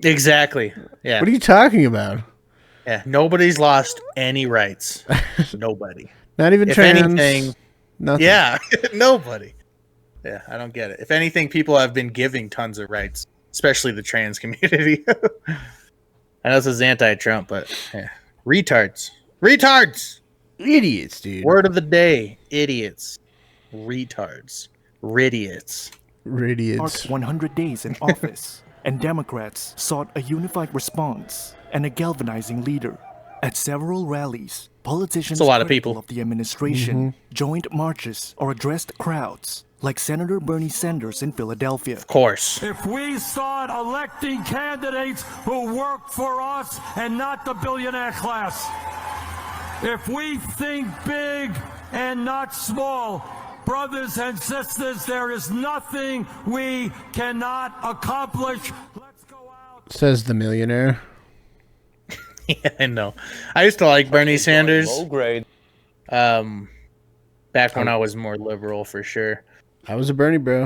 Exactly. Yeah. What are you talking about? Yeah. Nobody's lost any rights. Nobody. Not even If trans. anything, Nothing. yeah, nobody. Yeah, I don't get it. If anything, people have been giving tons of rights, especially the trans community. I know this is anti-Trump, but yeah. Retards. Retards! Idiots, dude. Word of the day. Idiots. Retards. Ridiots. marked 100 days in office, and Democrats sought a unified response and a galvanizing leader. At several rallies, politicians That's a lot of critical people. of the administration joined marches or addressed crowds, like Senator Bernie Sanders in Philadelphia. Of course. If we start electing candidates who work for us and not the billionaire class, if we think big and not small, brothers and sisters, there is nothing we cannot accomplish. Says the millionaire. Yeah, I know. I used to like Bernie Sanders. Low grade. Back when I was more liberal, for sure. I was a Bernie bro.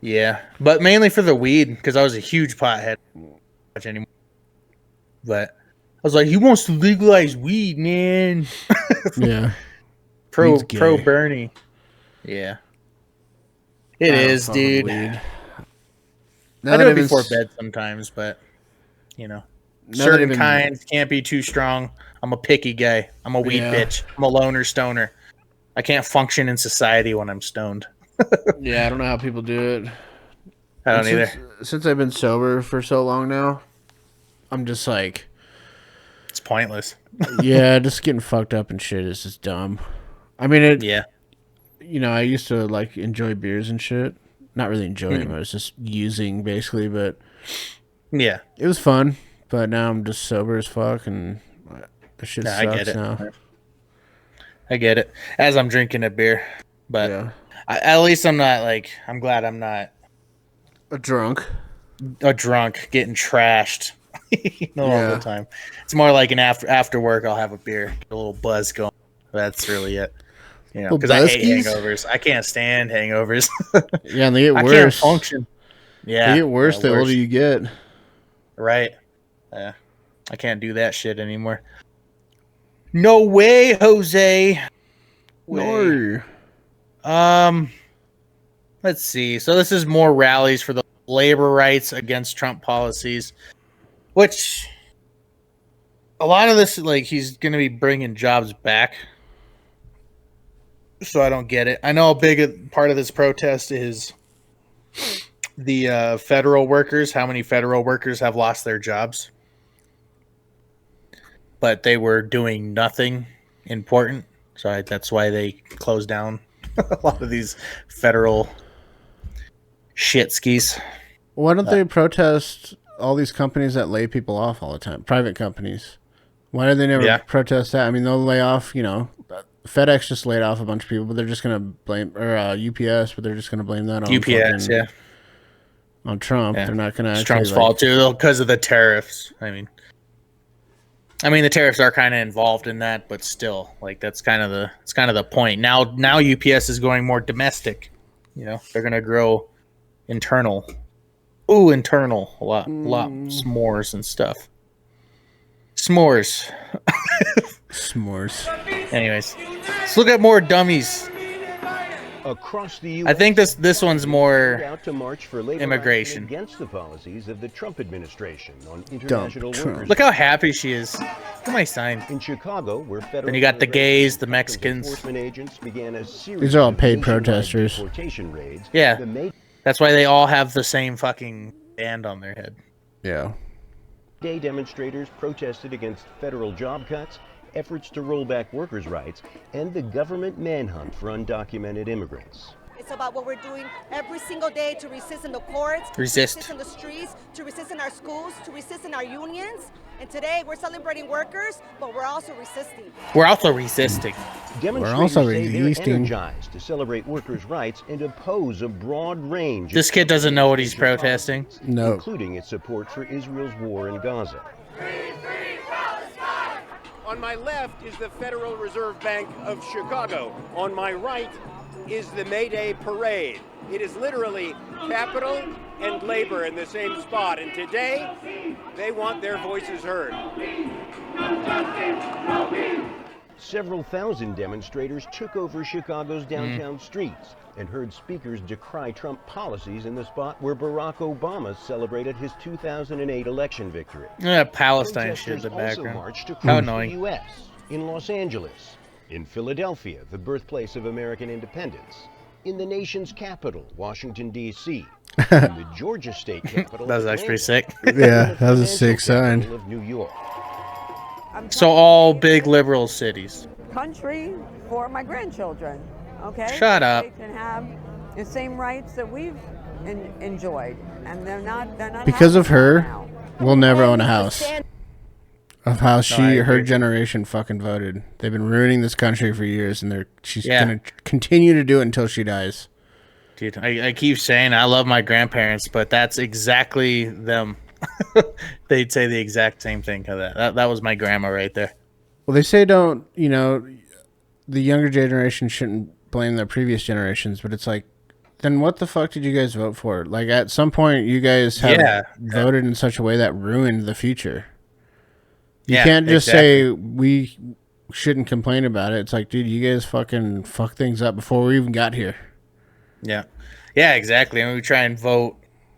Yeah, but mainly for the weed, because I was a huge pothead. Much anymore. But I was like, he wants to legalize weed, man. Yeah. Pro Weed's gay. Bernie. Yeah. It I don't is, fuck with dude. weed. Now I that do it I've been before s- bed sometimes, but you know, Now that certain I've been- kinds can't be too strong. I'm a picky guy. I'm a weed Yeah. bitch. I'm a loner stoner. I can't function in society when I'm stoned. Yeah, I don't know how people do it. I don't And either. Since I've been sober for so long now, I'm just like, It's pointless. yeah, just getting fucked up and shit is just dumb. I mean, it. Yeah. You know, I used to like enjoy beers and shit. Not really enjoy them. Mhm. I was just using basically, but Yeah. it was fun. But now I'm just sober as fuck, and the shit Nah, sucks I get it. now. I get it. As I'm drinking a beer, but at least I'm not like. I'm glad I'm not a drunk. A drunk getting trashed all Yeah. the time. It's more like an after work. I'll have a beer, get a little buzz going. That's really it. You know, Little because I hate buzskies? hangovers. I can't stand hangovers. Yeah, and they get I worse. can't function. Yeah, They get worse yeah, the worse. older you get. Right. Yeah. I can't do that shit anymore. No way, Jose. No. Let's see. So this is more rallies for the labor rights against Trump policies, which a lot of this, like, he's going to be bringing jobs back. So I don't get it. I know a big part of this protest is the federal workers, how many federal workers have lost their jobs. But they were doing nothing important. So that's why they closed down a lot of these federal shit skis. Why don't they protest all these companies that lay people off all the time? Private companies. Why do they never Yeah. protest that? I mean, they'll lay off, you know, FedEx just laid off a bunch of people, but they're just going to blame, or UPS, but they're just going to blame that on UPS, fucking- yeah. on Trump. Yeah. They're not going It's to Trump's fault too, because of the tariffs. I mean, the tariffs are kind of involved in that, but still, like, it's kind of the point. Now UPS is going more domestic. You know, they're going to grow internal. Ooh, internal. A lot s'mores and stuff. S'mores. S'mores. Anyways, let's look at more dummies. Across the US, I think this one's more out to march for labor immigration. action against the policies of the Trump administration on international workers. Look how happy she is. Look at my sign. In Chicago, where federal Then you got the immigration gays, the and Mexicans. enforcement agents began a series These are all of paid nationwide protesters. deportation raids. Yeah, The May that's why they all have the same fucking band on their head. Yeah. Day demonstrators protested against federal job cuts, efforts to roll back workers' rights, and the government manhunt for undocumented immigrants. It's about what we're doing every single day to resist in the courts, Resist. to resist in the streets, to resist in our schools, to resist in our unions. And today we're celebrating workers, but we're also resisting. We're also resisting. Demonstrators also say they're resisting. energized to celebrate workers' rights and oppose a broad range This of kid doesn't know what he's protesting. No. including its support for Israel's war in Gaza. On my left is the Federal Reserve Bank of Chicago. On my right is the May Day Parade. It is literally Capitol and labor in the same spot, and today they want their voices heard. Several thousand demonstrators took over Chicago's downtown streets and heard speakers decry Trump policies in the spot where Barack Obama celebrated his 2008 election victory. Yeah, Palestine shit in the also background. marched How across the annoying. U.S., in Los Angeles, in Philadelphia, the birthplace of American independence, in the nation's capital, Washington, D.C., in the Georgia state capital. That was actually pretty sick. Yeah, that was a sick sign. Of New York. So all big liberal cities. Country for my grandchildren, okay? Shut up. They can have the same rights that we've enjoyed, and they're not Because of having her, that now. we'll never own a house. Of how I her agree. generation fucking voted. They've been ruining this country for years, and she's Yeah. gonna continue to do it until she dies. Dude, I keep saying I love my grandparents, but that's exactly them. They'd say the exact same thing to that. That was my grandma right there. Well, they say don't, the younger generation shouldn't blame their previous generations, but it's like, then what the fuck did you guys vote for? Like, at some point, you guys have voted in such a way that ruined the future. You can't just say we shouldn't complain about it. It's like, dude, you guys fucking fuck things up before we even got here. Yeah. Yeah, exactly. And we try and vote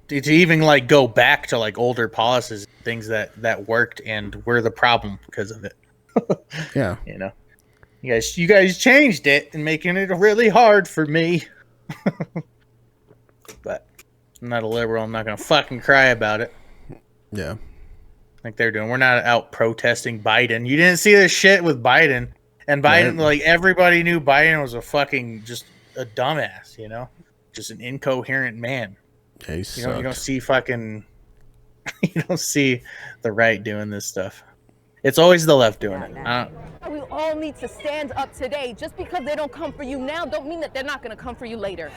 to even like go back to like older policies, things that worked and were the problem because of it. Yeah. You guys changed it and making it really hard for me. But I'm not a liberal. I'm not going to fucking cry about it. Yeah. Like they're doing. We're not out protesting Biden. You didn't see this shit with Biden. And Biden, like everybody knew Biden was a fucking just a dumbass, just an incoherent man. Yeah, you don't see fucking, you don't see the right doing this stuff. It's always the left doing it. We all need to stand up today. Just because they don't come for you now, don't mean that they're not going to come for you later.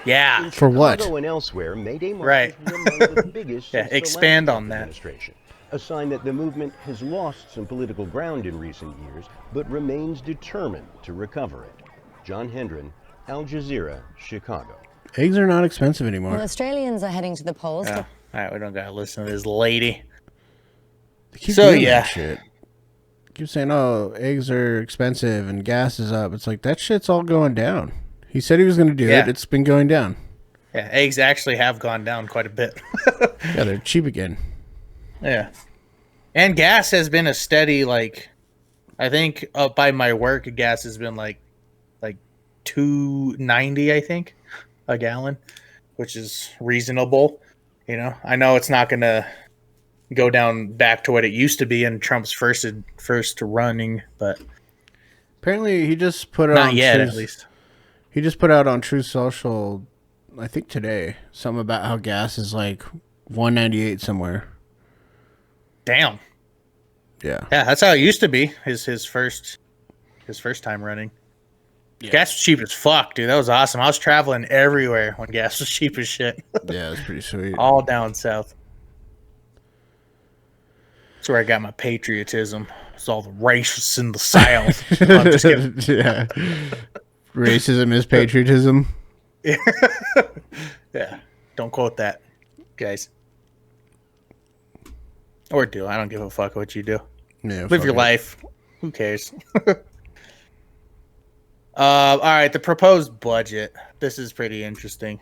Yeah. In For what? Chicago and elsewhere, May Day Right. marches were among the biggest Yeah, since the expand last on that. administration. A sign that the movement has lost some political ground in recent years, but remains determined to recover it. John Hendren, Al Jazeera, Chicago. Eggs are not expensive anymore. Well, Australians are heading to the polls. All right, we don't gotta listen to this lady. They keep So doing yeah, that shit. Keep saying, "Oh, eggs are expensive and gas is up." It's like that shit's all going down. He said he was going to do it. It's been going down. yeah, eggs actually have gone down quite a bit. Yeah, they're cheap again. Yeah, and gas has been a steady like, I think up by my work, gas has been like $2.90, I think, a gallon, which is reasonable. I know it's not gonna go down back to what it used to be in Trump's first running, but apparently he just put it not on yet, Truth, at least. He just put out on True Social, I think today, something about how gas is like $1.98 somewhere. Damn. Yeah. Yeah, that's how it used to be. His first time running. Yeah. Gas was cheap as fuck, dude. That was awesome. I was traveling everywhere when gas was cheap as shit. Yeah, it's pretty sweet. All down south. That's where I got my patriotism. It's all the racists in the south. No, I'm just kidding. Yeah. Racism is patriotism. Yeah. Don't quote that, guys. Or do. I don't give a fuck what you do. Yeah, live your life. Who cares? All right, the proposed budget. This is pretty interesting.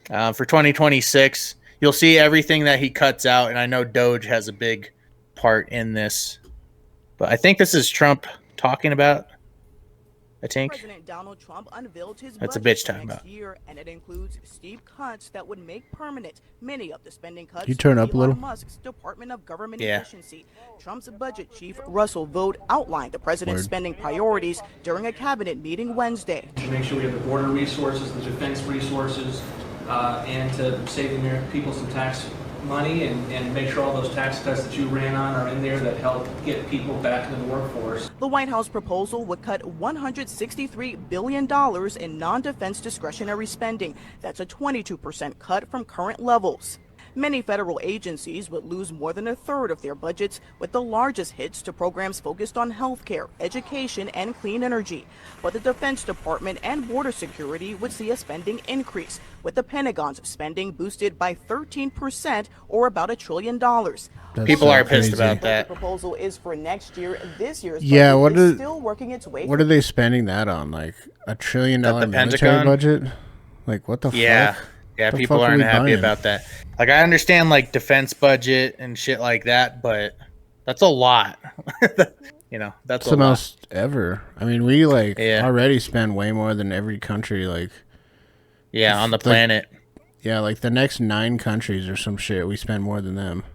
For 2026, you'll see everything that he cuts out, and I know Doge has a big part in this. But I think this is Trump talking about. I think. President Donald Trump unveiled his That's a budget bitch for talking next about. year, and it includes steep cuts that would make permanent many of the spending cuts. You turn from up a little? Elon Musk's Department of Government Yeah. Efficiency. Trump's budget chief Russell Vought outlined the president's Word. spending priorities during a cabinet meeting Wednesday. To make sure we have the border resources, the defense resources, and to save the American people some tax money and make sure all those tax cuts that you ran on are in there that help get people back into the workforce. The White House proposal would cut $163 billion in non-defense discretionary spending. That's a 22% cut from current levels. Many federal agencies would lose more than a third of their budgets, with the largest hits to programs focused on healthcare, education, and clean energy. But the Defense Department and border security would see a spending increase, with the Pentagon's spending boosted by 13%, or about $1 trillion. People are pissed about that. The proposal is for next year. This year's Yeah, budget what is is still working its way. what are they spending that on? Like $1 trillion At the military Pentagon? budget? Like what the Yeah. fuck? Yeah, The people fuck are aren't we happy buying? about that. Like, I understand, like, defense budget and shit like that, but that's a lot. You know, that's It's a the lot. most ever. I mean, we like Yeah. already spend way more than every country. Like, Yeah, on the like- planet. Yeah, like the next 9 countries or some shit, we spend more than them.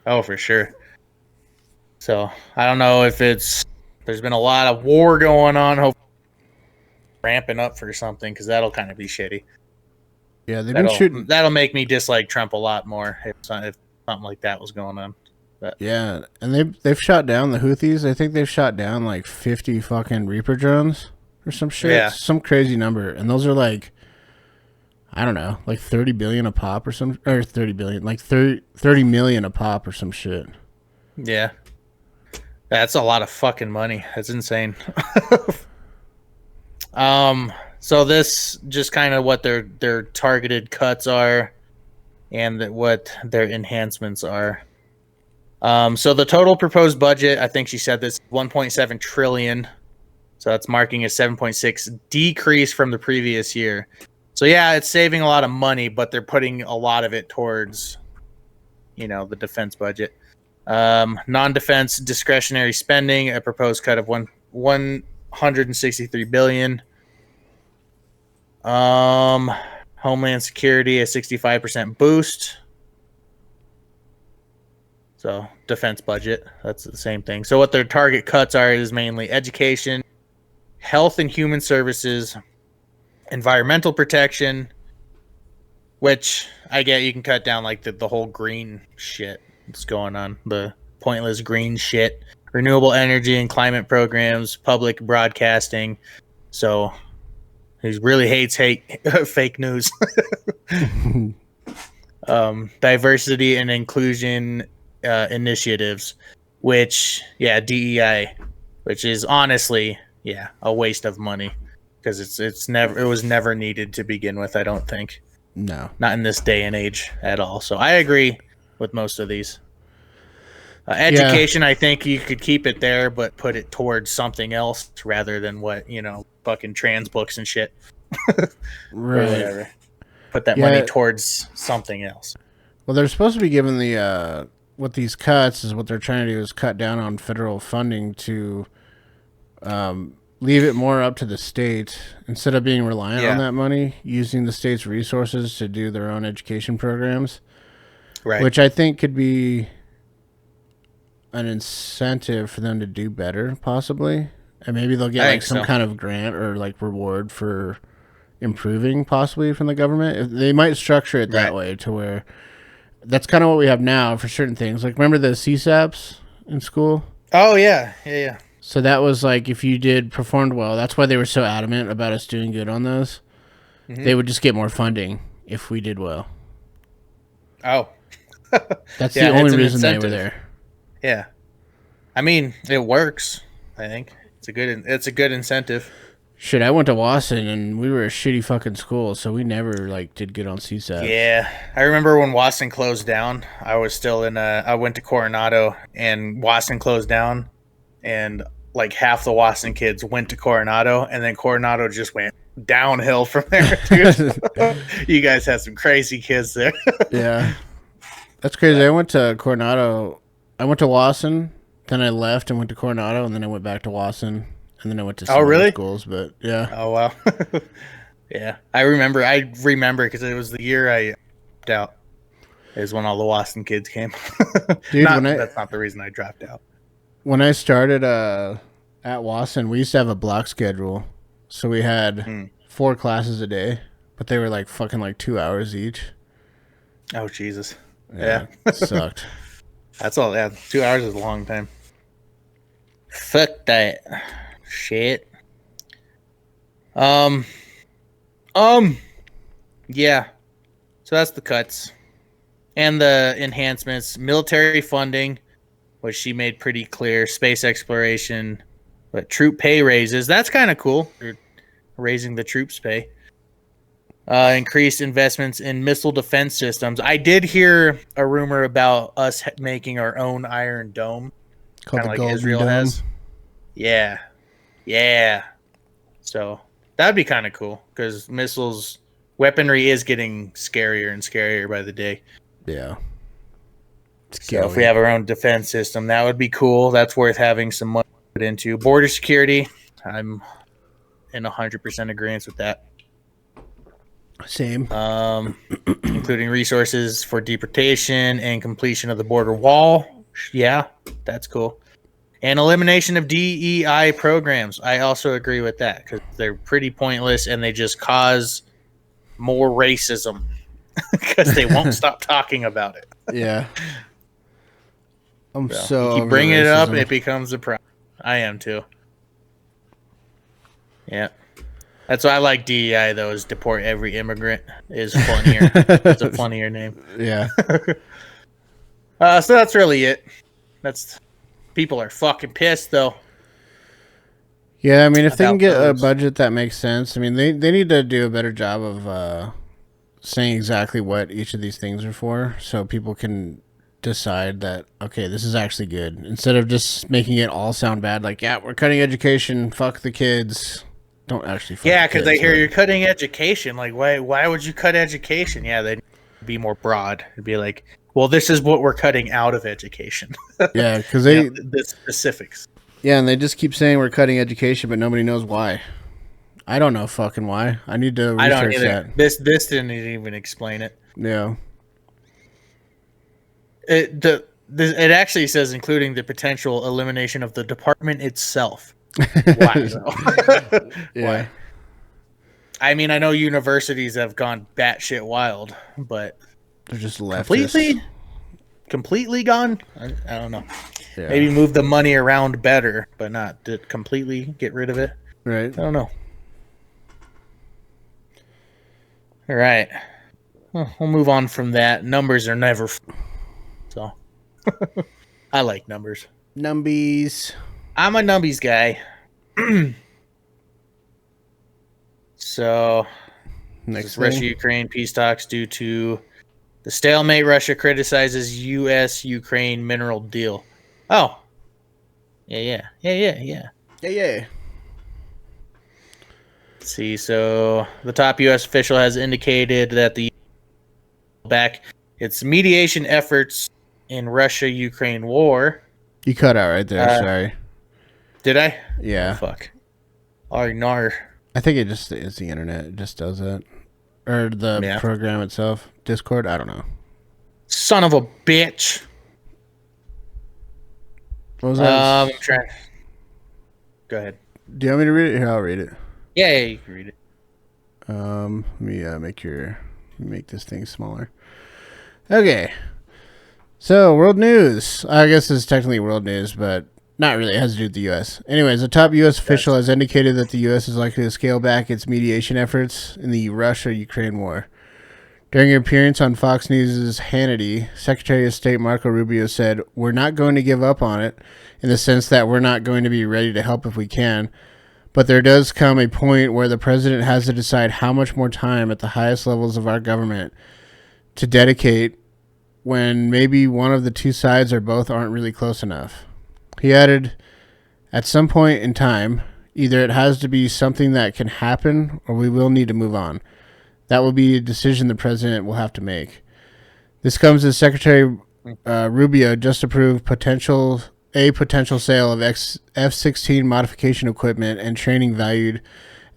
Oh, for sure. So, I don't know if there's been a lot of war going on. Hope ramping up for something, because that'll kind of be shitty. Yeah, they've been That'll, shooting. that'll make me dislike Trump a lot more if something like that was going on. But Yeah, and they've shot down the Houthis. I think they've shot down like 50 fucking Reaper drones or some shit. Yeah. Some crazy number. And those are like, I don't know, like 30 billion a pop or 30 billion, like 30 million a pop or some shit. yeah, that's a lot of fucking money. That's insane. So this just kind of what their targeted cuts are, and what their enhancements are. So the total proposed budget, I think she said this, 1.7 trillion. So that's marking a 7.6 decrease from the previous year. So yeah, it's saving a lot of money, but they're putting a lot of it towards, you know, the defense budget. Non-defense discretionary spending, a proposed cut of 163 billion. Homeland Security, a 65% boost. So defense budget, that's the same thing. So what their target cuts are is mainly education, health and human services, environmental protection, which I get you can cut down like the whole green shit that's going on, the pointless green shit, renewable energy and climate programs, public broadcasting. So he really hates fake news. Diversity and inclusion initiatives, which DEI, which is honestly a waste of money, because it was never needed to begin with. I don't think. No, not in this day and age at all. So I agree with most of these. Education, I think you could keep it there, but put it towards something else rather than fucking trans books and shit. Right. Or whatever. Put that money towards something else. Well, they're supposed to be given the what these cuts is what they're trying to do is cut down on federal funding to leave it more up to the state instead of being reliant on that money, using the state's resources to do their own education programs. Right. Which I think could be an incentive for them to do better, possibly. And maybe they'll get like some kind of grant or like reward for improving, possibly, from the government. They might structure it that way to where that's kind of what we have now for certain things. Like, remember the CSAPs in school? Oh, yeah. So that was like, if you performed well, that's why they were so adamant about us doing good on those. Mhm. They would just get more funding if we did well. Oh. That's the only reason they were incentive. there. Yeah. I mean, it works, I think. It's a good incentive. Shit, I went to Wasson and we were a shitty fucking school, so we never like did good on CSAT. Yeah, I remember when Wasson closed down. I was still I went to Coronado, and Wasson closed down, and like half the Wasson kids went to Coronado, and then Coronado just went downhill from there. Dude. You guys had some crazy kids there. Yeah, that's crazy. I went to Coronado. I went to Wasson, then I left and went to Coronado, and then I went back to Wasson. And then I went to some other schools, but yeah. Oh, wow. Yeah. I remember because it was the year I dropped out. Is when all the Wasson kids came. Dude, that's not the reason I dropped out. When I started at Wasson, we used to have a block schedule. So we had 4 classes a day, but they were like fucking like 2 hours each. Oh, Jesus. Yeah. It sucked. That's all. Yeah, 2 hours is a long time. Fuck that shit. Yeah. So that's the cuts. And the enhancements, military funding, which she made pretty clear, space exploration, but troop pay raises. That's kind of cool. They're raising the troops' pay. Increased investments in missile defense systems. I did hear a rumor about us making our own Iron Dome, Called kind the of like Golden Israel Dome. has. Yeah, yeah. So that'd be kind of cool because missiles, weaponry is getting scarier and scarier by the day. Yeah. So if we have our own defense system, that would be cool. That's worth having some money put into. Border security, I'm in 100% agreement with that. Same. Including resources for deportation and completion of the border wall. Yeah, that's cool. And elimination of DEI programs. I also agree with that because they're pretty pointless and they just cause more racism because they won't stop talking about it. Yeah. I'm So so you keep over bringing it up, racism. it becomes a problem. I am too. Yeah. That's why I like DEI though, is deport every immigrant is funnier. It's a funnier name. Yeah. So that's really it. People are fucking pissed though. Yeah, I mean, if they can About get a those. budget that makes sense, I mean, they need to do a better job of saying exactly what each of these things are for, so people can decide that, okay, this is actually good, instead of just making it all sound bad, like, yeah, we're cutting education, fuck the kids. Don't actually fuck Yeah, the because kids, they hear but- you're cutting education. Like, why would you cut education? Yeah, they'd be more broad. It'd be like, well, this is what we're cutting out of education. Yeah, because they... Yeah, the specifics. Yeah, and they just keep saying we're cutting education, but nobody knows why. I don't know fucking why. I need to research I don't either. that. This didn't even explain it. Yeah. It actually says including the potential elimination of the department itself. Why? though? Yeah. Why? I mean, I know universities have gone batshit wild, but They're just leftists. completely gone. I don't know. Yeah. Maybe move the money around better, but not to completely get rid of it. Right. I don't know. All right. Well, we'll move on from that. Numbers are never so. I like numbers. Numbies. I'm a numbies guy. So, Next Russia thing. Ukraine peace talks due to the stalemate. Russia criticizes U.S. Ukraine mineral deal. Oh, yeah. Yeah. Let's see, so the top U.S. official has indicated that the back its mediation efforts in Russia-Ukraine war. You cut out right there. Sorry. Did I? Yeah. Fuck. Nar. I think it just is the internet. It just does that. Or the program itself. Discord? I don't know. Son of a bitch. What was that? I'm trying. Go ahead. Do you want me to read it? Here, I'll read it. Yeah, you can read it. Let me make this thing smaller. Okay. So, world news. I guess it's technically world news, but not really. It has to do with the U.S. Anyways, a top U.S. official has indicated that the U.S. is likely to scale back its mediation efforts in the Russia-Ukraine war. During an appearance on Fox News' Hannity, Secretary of State Marco Rubio said, "We're not going to give up on it, in the sense that we're not going to be ready to help if we can. But there does come a point where the president has to decide how much more time at the highest levels of our government to dedicate when maybe one of the two sides or both aren't really close enough." He added, "At some point in time, either it has to be something that can happen or we will need to move on. That will be a decision the president will have to make." This comes as Secretary Rubio just approved potential sale of F-16 modification equipment and training valued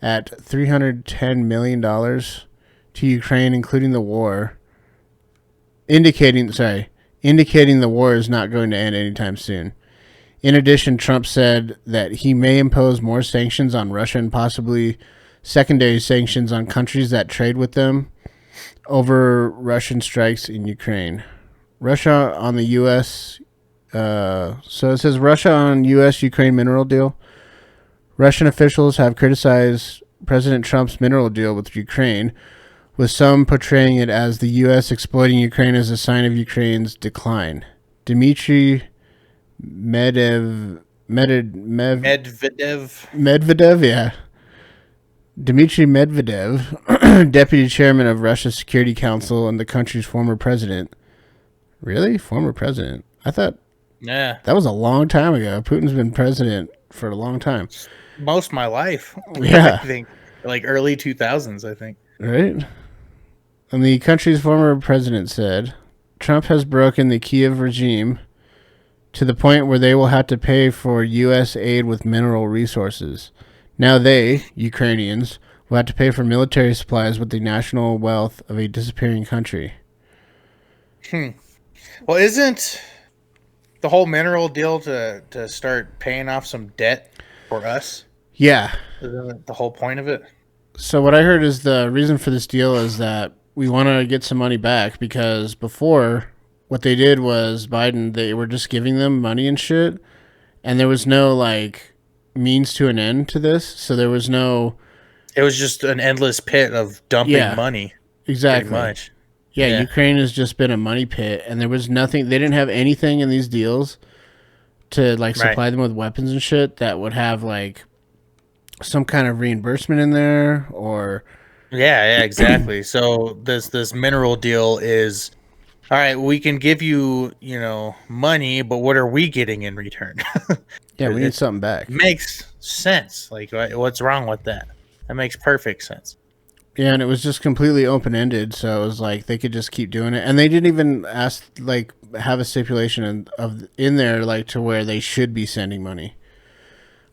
at $310 million to Ukraine, including the war, indicating the war is not going to end anytime soon. In addition, Trump said that he may impose more sanctions on Russia and possibly secondary sanctions on countries that trade with them over Russian strikes in Ukraine. Russia on the U.S. So it says Russia on U.S.-Ukraine mineral deal. Russian officials have criticized President Trump's mineral deal with Ukraine, with some portraying it as the U.S. exploiting Ukraine as a sign of Ukraine's decline. Dmitry Medvedev, yeah. Dmitry Medvedev, deputy chairman of Russia's Security Council and the country's former president. Really? Former president? I thought that was a long time ago. Putin's been president for a long time. Most of my life. Yeah. I think like early 2000s, I think. Right? And the country's former president said, Trump has broken the Kiev regime to the point where they will have to pay for U.S. aid with mineral resources. Now they, Ukrainians, will have to pay for military supplies with the national wealth of a disappearing country. Well, isn't the whole mineral deal to start paying off some debt for us? Yeah. Isn't that the whole point of it? So what I heard is the reason for this deal is that we want to get some money back because before what they did was they were just giving them money and shit, and there was no like means to an end to this. So there was no. It was just an endless pit of dumping money. Exactly. Pretty much. Yeah, Ukraine has just been a money pit, and there was nothing. They didn't have anything in these deals to like supply them with weapons and shit that would have like some kind of reimbursement in there or. Yeah, exactly. So this mineral deal is. All right, we can give you, money, but what are we getting in return? Yeah, we need something back. Makes sense. Like, what's wrong with that? That makes perfect sense. Yeah, and it was just completely open-ended, so it was like they could just keep doing it. And they didn't even have a stipulation in there, like, to where they should be sending money.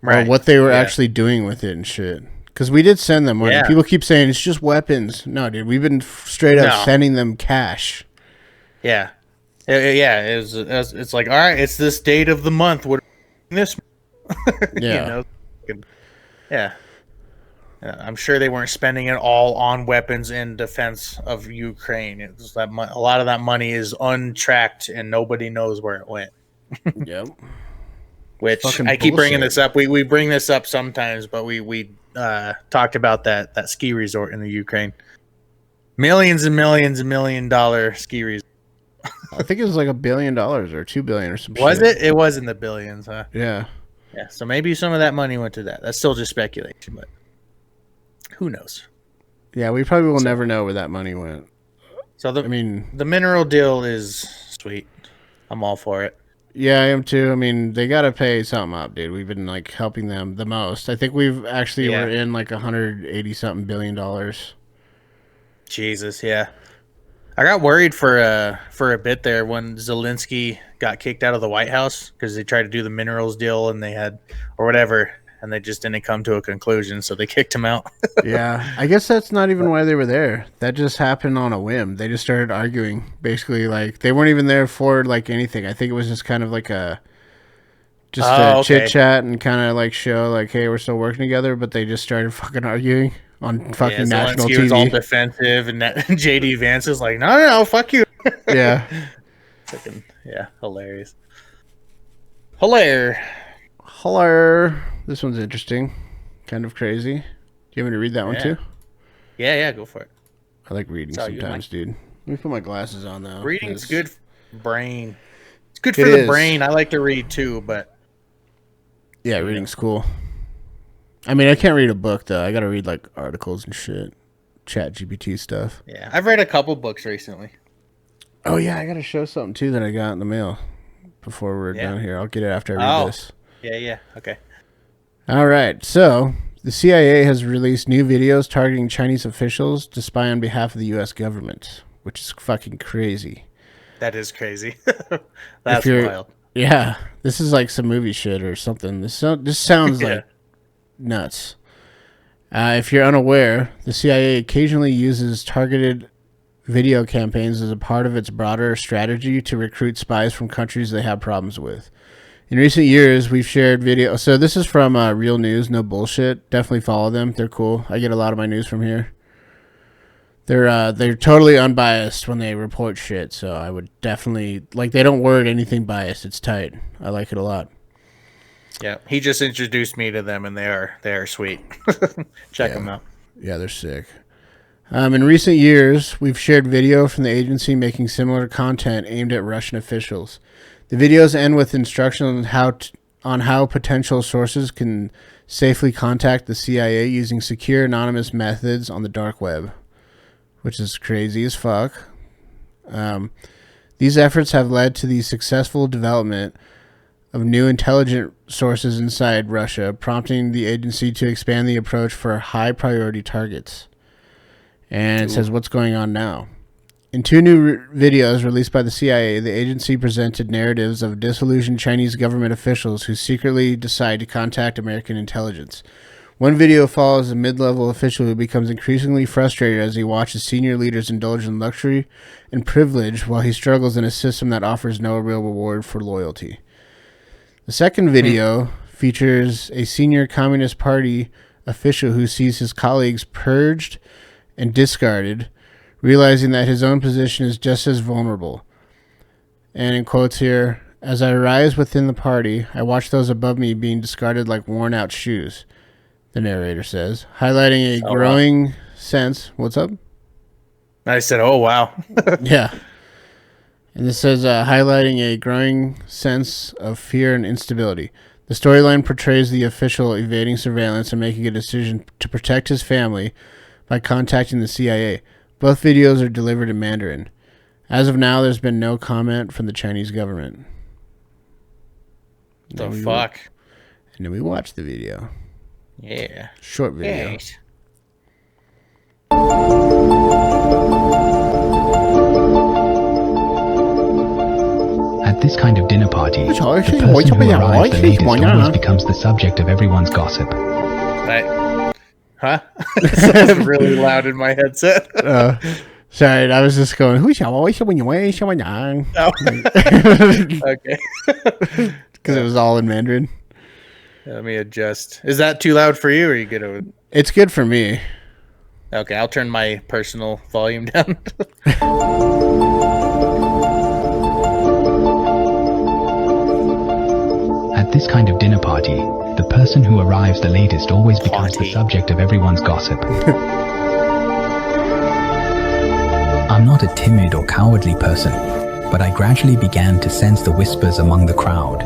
Right. Or what they were actually doing with it and shit. Because we did send them money. Yeah. People keep saying, it's just weapons. No, dude, we've been straight up sending them cash. Yeah, it's like, all right, it's this date of the month. What this? Yeah, yeah. I'm sure they weren't spending it all on weapons in defense of Ukraine. It was that a lot of that money is untracked and nobody knows where it went. Yep. Which I keep bringing this up. We bring this up sometimes, but we talked about that ski resort in the Ukraine. Millions and millions and $1 million ski resort. I think it was like $1 billion or $2 billion or something. Was it? It was in the billions, huh? Yeah. Yeah. So maybe some of that money went to that. That's still just speculation, but who knows? Yeah, we probably will never know where that money went. So the mineral deal is sweet. I'm all for it. Yeah, I am too. I mean, they gotta pay something up, dude. We've been like helping them the most. I think we've actually we're in like $180-something billion. Jesus, yeah. I got worried for a bit there when Zelensky got kicked out of the White House because they tried to do the minerals deal and they had or whatever, and they just didn't come to a conclusion, so they kicked him out. Yeah, I guess that's not even why they were there. That just happened on a whim. They just started arguing. Basically, like they weren't even there for like anything. I think it was just kind of like a chit chat and kind of like show like, hey, we're still working together. But they just started fucking arguing on fucking national TV. Was all defensive, and JD Vance is like, no, fuck you. Yeah. Fucking, hilarious. Hello. This one's interesting. Kind of crazy. Do you want me to read that one too? Yeah, go for it. I like reading sometimes, dude. Let me put my glasses on though. Reading's good for the brain. It's good for the brain. I like to read too, but yeah, reading's cool. I mean, I can't read a book though. I gotta read like articles and shit, ChatGPT stuff. Yeah, I've read a couple books recently. Oh yeah, I gotta show something too that I got in the mail before we're done here. I'll get it after I read this. Yeah, okay. All right, so the CIA has released new videos targeting Chinese officials to spy on behalf of the U.S. government, which is fucking crazy. That is crazy. That's wild. Yeah, this is like some movie shit or something. This sounds like nuts. If you're unaware, the CIA occasionally uses targeted video campaigns as a part of its broader strategy to recruit spies from countries they have problems with. In recent years, we've shared video. So this is from Real News, no bullshit. Definitely follow them. They're cool. I get a lot of my news from here. They're totally unbiased when they report shit. So I would definitely they don't word anything biased. It's tight. I like it a lot. Yeah, he just introduced me to them, and they are sweet. Check them out. Yeah, they're sick. In recent years, we've shared video from the agency making similar content aimed at Russian officials. The videos end with instructions on how potential sources can safely contact the CIA using secure anonymous methods on the dark web, which is crazy as fuck. These efforts have led to the successful development of new intelligent sources inside Russia, prompting the agency to expand the approach for high-priority targets. And it says what's going on now. In two new videos released by the CIA, the agency presented narratives of disillusioned Chinese government officials who secretly decide to contact American intelligence. One video follows a mid-level official who becomes increasingly frustrated as he watches senior leaders indulge in luxury and privilege while he struggles in a system that offers no real reward for loyalty. The second video features a senior Communist Party official who sees his colleagues purged and discarded, realizing that his own position is just as vulnerable. And in quotes here, "As I rise within the party, I watch those above me being discarded like worn-out shoes," the narrator says, highlighting a growing sense... What's up? I said, oh, wow. Yeah. And this says, highlighting a growing sense of fear and instability. The storyline portrays the official evading surveillance and making a decision to protect his family by contacting the CIA. Both videos are delivered in Mandarin. As of now, there's been no comment from the Chinese government. The fuck? And then we watched the video. Yeah. Short video. Yes. At this kind of dinner party, the person who arrives the latest always becomes the subject of everyone's gossip. Huh? That was really loud in my headset. Sorry, I was just going, oh. Okay. Because it was all in Mandarin. Let me adjust. Is that too loud for you, or are you good with it? It's good for me. Okay, I'll turn my personal volume down. At this kind of dinner party, the person who arrives the latest always becomes the subject of everyone's gossip. I'm not a timid or cowardly person, but I gradually began to sense the whispers among the crowd.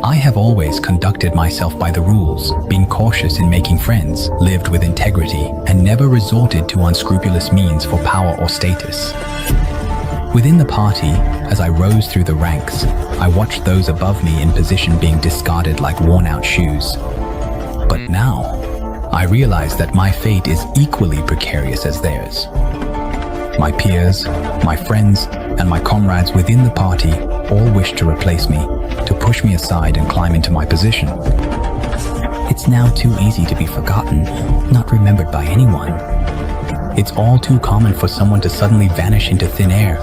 I have always conducted myself by the rules, been cautious in making friends, lived with integrity, and never resorted to unscrupulous means for power or status. Within the party, as I rose through the ranks, I watched those above me in position being discarded like worn-out shoes. But now, I realize that my fate is equally precarious as theirs. My peers, my friends, and my comrades within the party all wish to replace me, to push me aside and climb into my position. It's now too easy to be forgotten, not remembered by anyone. It's all too common for someone to suddenly vanish into thin air.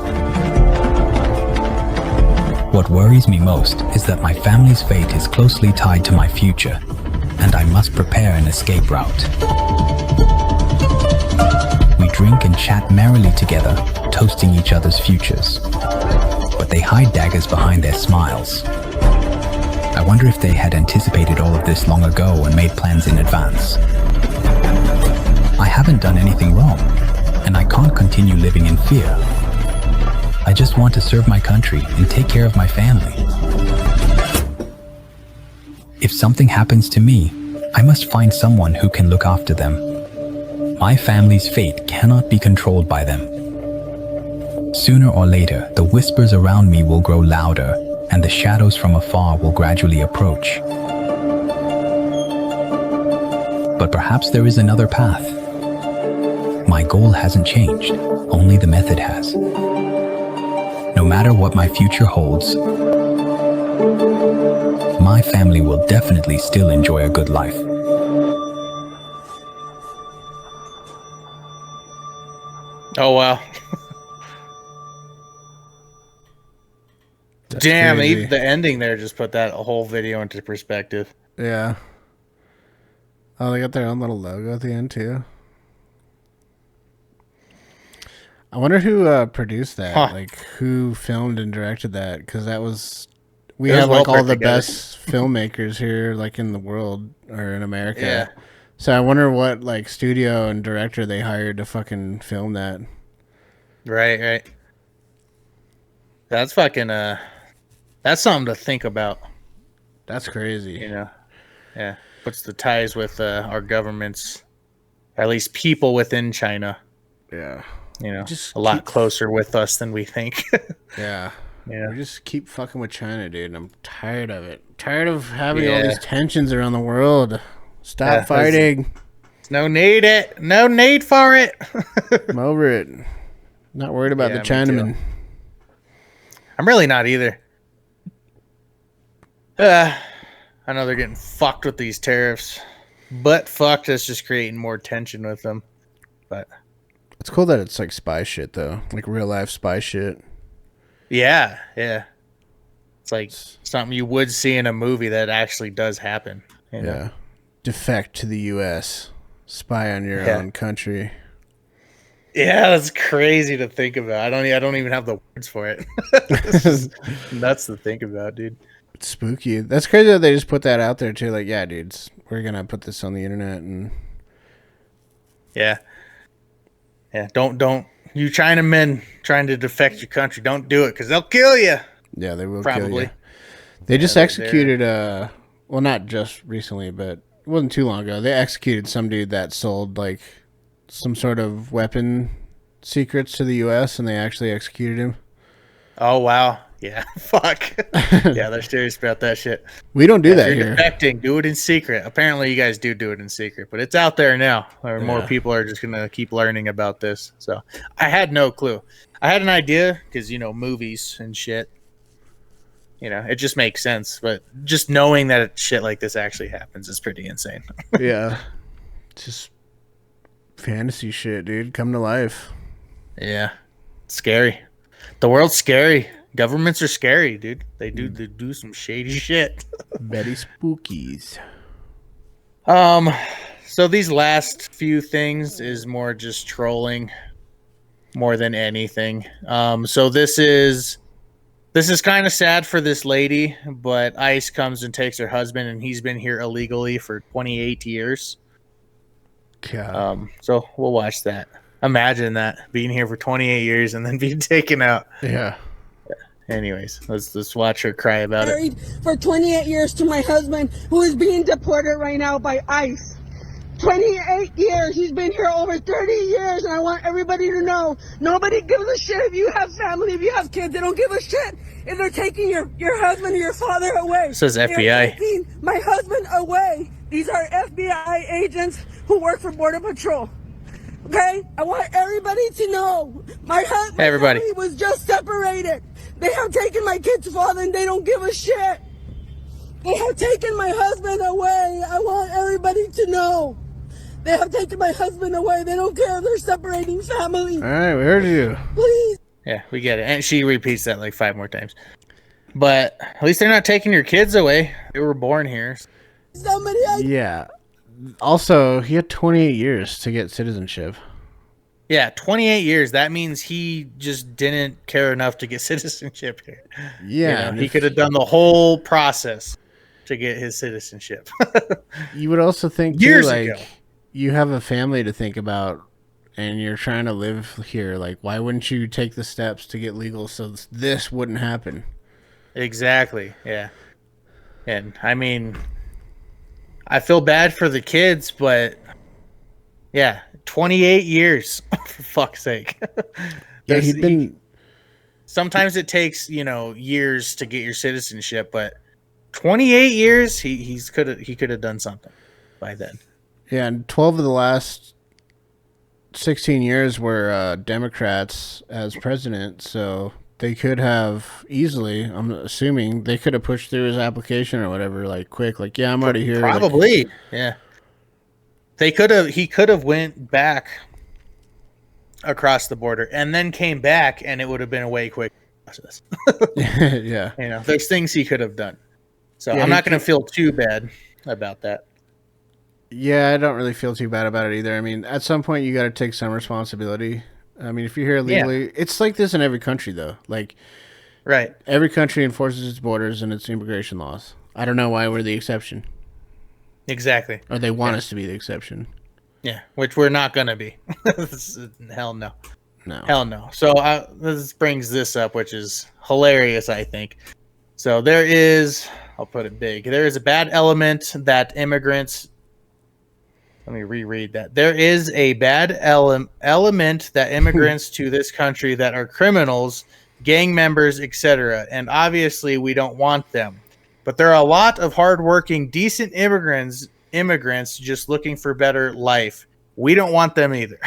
What worries me most is that my family's fate is closely tied to my future, and I must prepare an escape route. We drink and chat merrily together, toasting each other's futures. But they hide daggers behind their smiles. I wonder if they had anticipated all of this long ago and made plans in advance. I haven't done anything wrong, and I can't continue living in fear. I just want to serve my country and take care of my family. If something happens to me, I must find someone who can look after them. My family's fate cannot be controlled by them. Sooner or later, the whispers around me will grow louder, and the shadows from afar will gradually approach. But perhaps there is another path. My goal hasn't changed, only the method has. No matter what my future holds, my family will definitely still enjoy a good life. Oh, wow. Damn, crazy. even the ending there just put that whole video into perspective. Yeah. Oh, they got their own little logo at the end, too. I wonder who produced that. Huh. Like, who filmed and directed that? Because that was... We It was have, well like, all put the together. best filmmakers here, like, in the world, or in America. Yeah. So I wonder what like studio and director they hired to fucking film that. Right. That's fucking that's something to think about. That's crazy. You know. Yeah. Puts the ties with our governments, or at least people within China. Yeah. You know, Just a lot keep- closer with us than we think. Yeah. Yeah. We just keep fucking with China, dude. And I'm tired of it. Tired of having all Yeah. these tensions around the world. Stop Yeah, fighting. There's no need it. No need for it. I'm over it. Not worried about Yeah, the me too. Chinaman. I'm really not either. I know they're getting fucked with these tariffs, but fucked us just creating more tension with them. But It's cool that it's like spy shit though. Like real life spy shit. yeah. It's like something you would see in a movie that actually does happen. You know? Yeah. Defect to the US. Spy on your Yeah. own country. Yeah, that's crazy to think about. I don't even have the words for it. It's just nuts to think about, dude. It's spooky. That's crazy that they just put that out there too. Like, yeah, dudes, we're gonna put this on the internet and Yeah. Don't you Chinamen trying to defect your country? Don't do it because they'll kill you. yeah, they will Probably. kill you. They just they're executed well, not just recently, but it wasn't too long ago. They executed some dude that sold like some sort of weapon secrets to the US and they actually executed him. Oh wow. Yeah. Fuck. Yeah, they're serious about that shit. We don't do If that you're here. defecting, do it in secret. Apparently, you guys do it in secret, but it's out there now. Or more Yeah. people are just gonna keep learning about this. So I had no clue. I had an idea because movies and shit. It just makes sense. But just knowing that shit like this actually happens is pretty insane. Yeah. Just fantasy shit, dude. Come to life. Yeah, it's scary. The world's scary. Governments are scary, dude. They do some shady shit. Very spookies. So these last few things is more just trolling more than anything. So this is kind of sad for this lady, but ICE comes and takes her husband and he's been here illegally for 28 years. God. So we'll watch that. Imagine that, being here for 28 years and then being taken out. Yeah. Anyways, let's watch her cry about it. Married for 28 years to my husband, who is being deported right now by ICE. 28 years. He's been here over 30 years, and I want everybody to know, nobody gives a shit if you have family, if you have kids. They don't give a shit if they're taking your husband or your father away. It says They're FBI. taking my husband away. These are FBI agents who work for Border Patrol. Okay? I want everybody to know, my husband Everybody. was just separated. They have taken my kid's father and they don't give a shit. They have taken my husband away. I want everybody to know. They have taken my husband away. They don't care if they're separating family. All right, we heard you. Please. Yeah, we get it. And she repeats that like 5 more times. But at least they're not taking your kids away. They were born here. Somebody Yeah. Also, he had 28 years to get citizenship. Yeah, 28 years. That means he just didn't care enough to get citizenship here. Yeah, He could have done the whole process to get his citizenship. You would also think too, Years like ago. you have a family to think about and you're trying to live here. Like, why wouldn't you take the steps to get legal so this wouldn't happen? Exactly. Yeah. And I mean, I feel bad for the kids, but yeah, 28 years for fuck's sake. Yeah, he'd been. Sometimes it takes, years to get your citizenship, but 28 years, he could have done something by then. Yeah, and 12 of the last 16 years were Democrats as president, so they could have easily, I'm assuming, they could have pushed through his application or whatever, like, quick. Like, yeah, I'm already here. Probably, yeah. He could have went back across the border and then came back, and it would have been a way quick process. Yeah. There's things he could have done. So Yeah, I'm he not going to could- feel too bad about that. Yeah, I don't really feel too bad about it either. I mean, at some point, you got to take some responsibility. I mean, if you're here illegally, it's like this in every country, though. Like, right. Every country enforces its borders and its immigration laws. I don't know why we're the exception. Exactly. Or they want us to be the exception. Yeah, which we're not going to be. Hell no. No. Hell no. So this brings this up, which is hilarious, I think. So there is, I'll put it big, there is a bad element that immigrants, let me reread that. There is a bad element that immigrants to this country that are criminals, gang members, etc. And obviously we don't want them. But there are a lot of hardworking, decent immigrants just looking for better life. We don't want them either.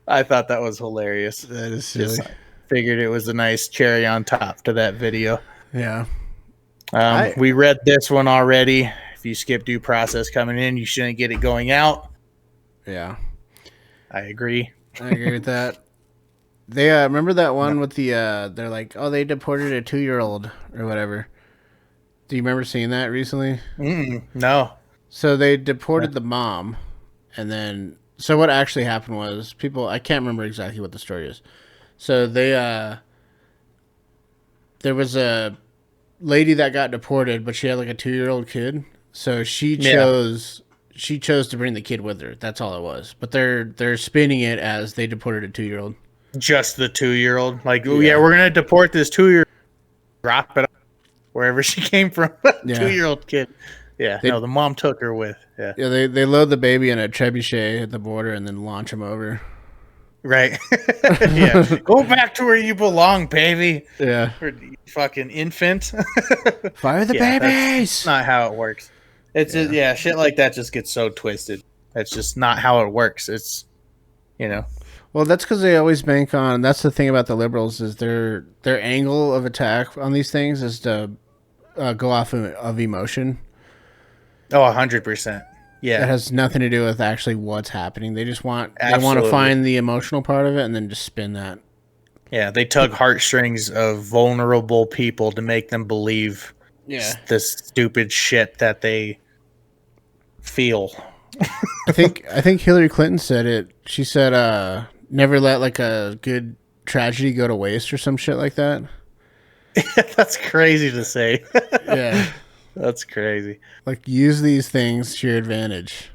I thought that was hilarious. That is silly. Just figured it was a nice cherry on top to that video. Yeah. We read this one already. If you skip due process coming in, you shouldn't get it going out. Yeah. I agree. I agree with that. They remember that one with the they're like, oh, they deported a 2-year-old or whatever. Do you remember seeing that recently? No. So they deported the mom, and then so what actually happened was I can't remember exactly what the story is. So they there was a lady that got deported, but she had like a 2-year-old kid. So she chose to bring the kid with her. That's all it was. But they're spinning it as they deported a 2-year-old. Just the 2-year-old. Like, yeah, we're gonna deport this 2-year-old. Drop it wherever she came from. 2-year-old kid. Yeah. The mom took her with. Yeah. Yeah. They load the baby in a trebuchet at the border and then launch him over. Right. Yeah. Go back to where you belong, baby. Yeah. Fucking infant. Fire the babies. That's not how it works. It's just, shit like that just gets so twisted. That's just not how it works. It's, Well, that's because they always bank on. That's the thing about the liberals is their angle of attack on these things is to go off of emotion. Oh, 100%. Yeah, it has nothing to do with actually what's happening. They just want to find the emotional part of it and then just spin that. Yeah, they tug heartstrings of vulnerable people to make them believe this stupid shit that they feel. I think Hillary Clinton said it. She said, "Never let like a good tragedy go to waste" or some shit like that. That's crazy to say. Yeah, that's crazy. Like use these things to your advantage.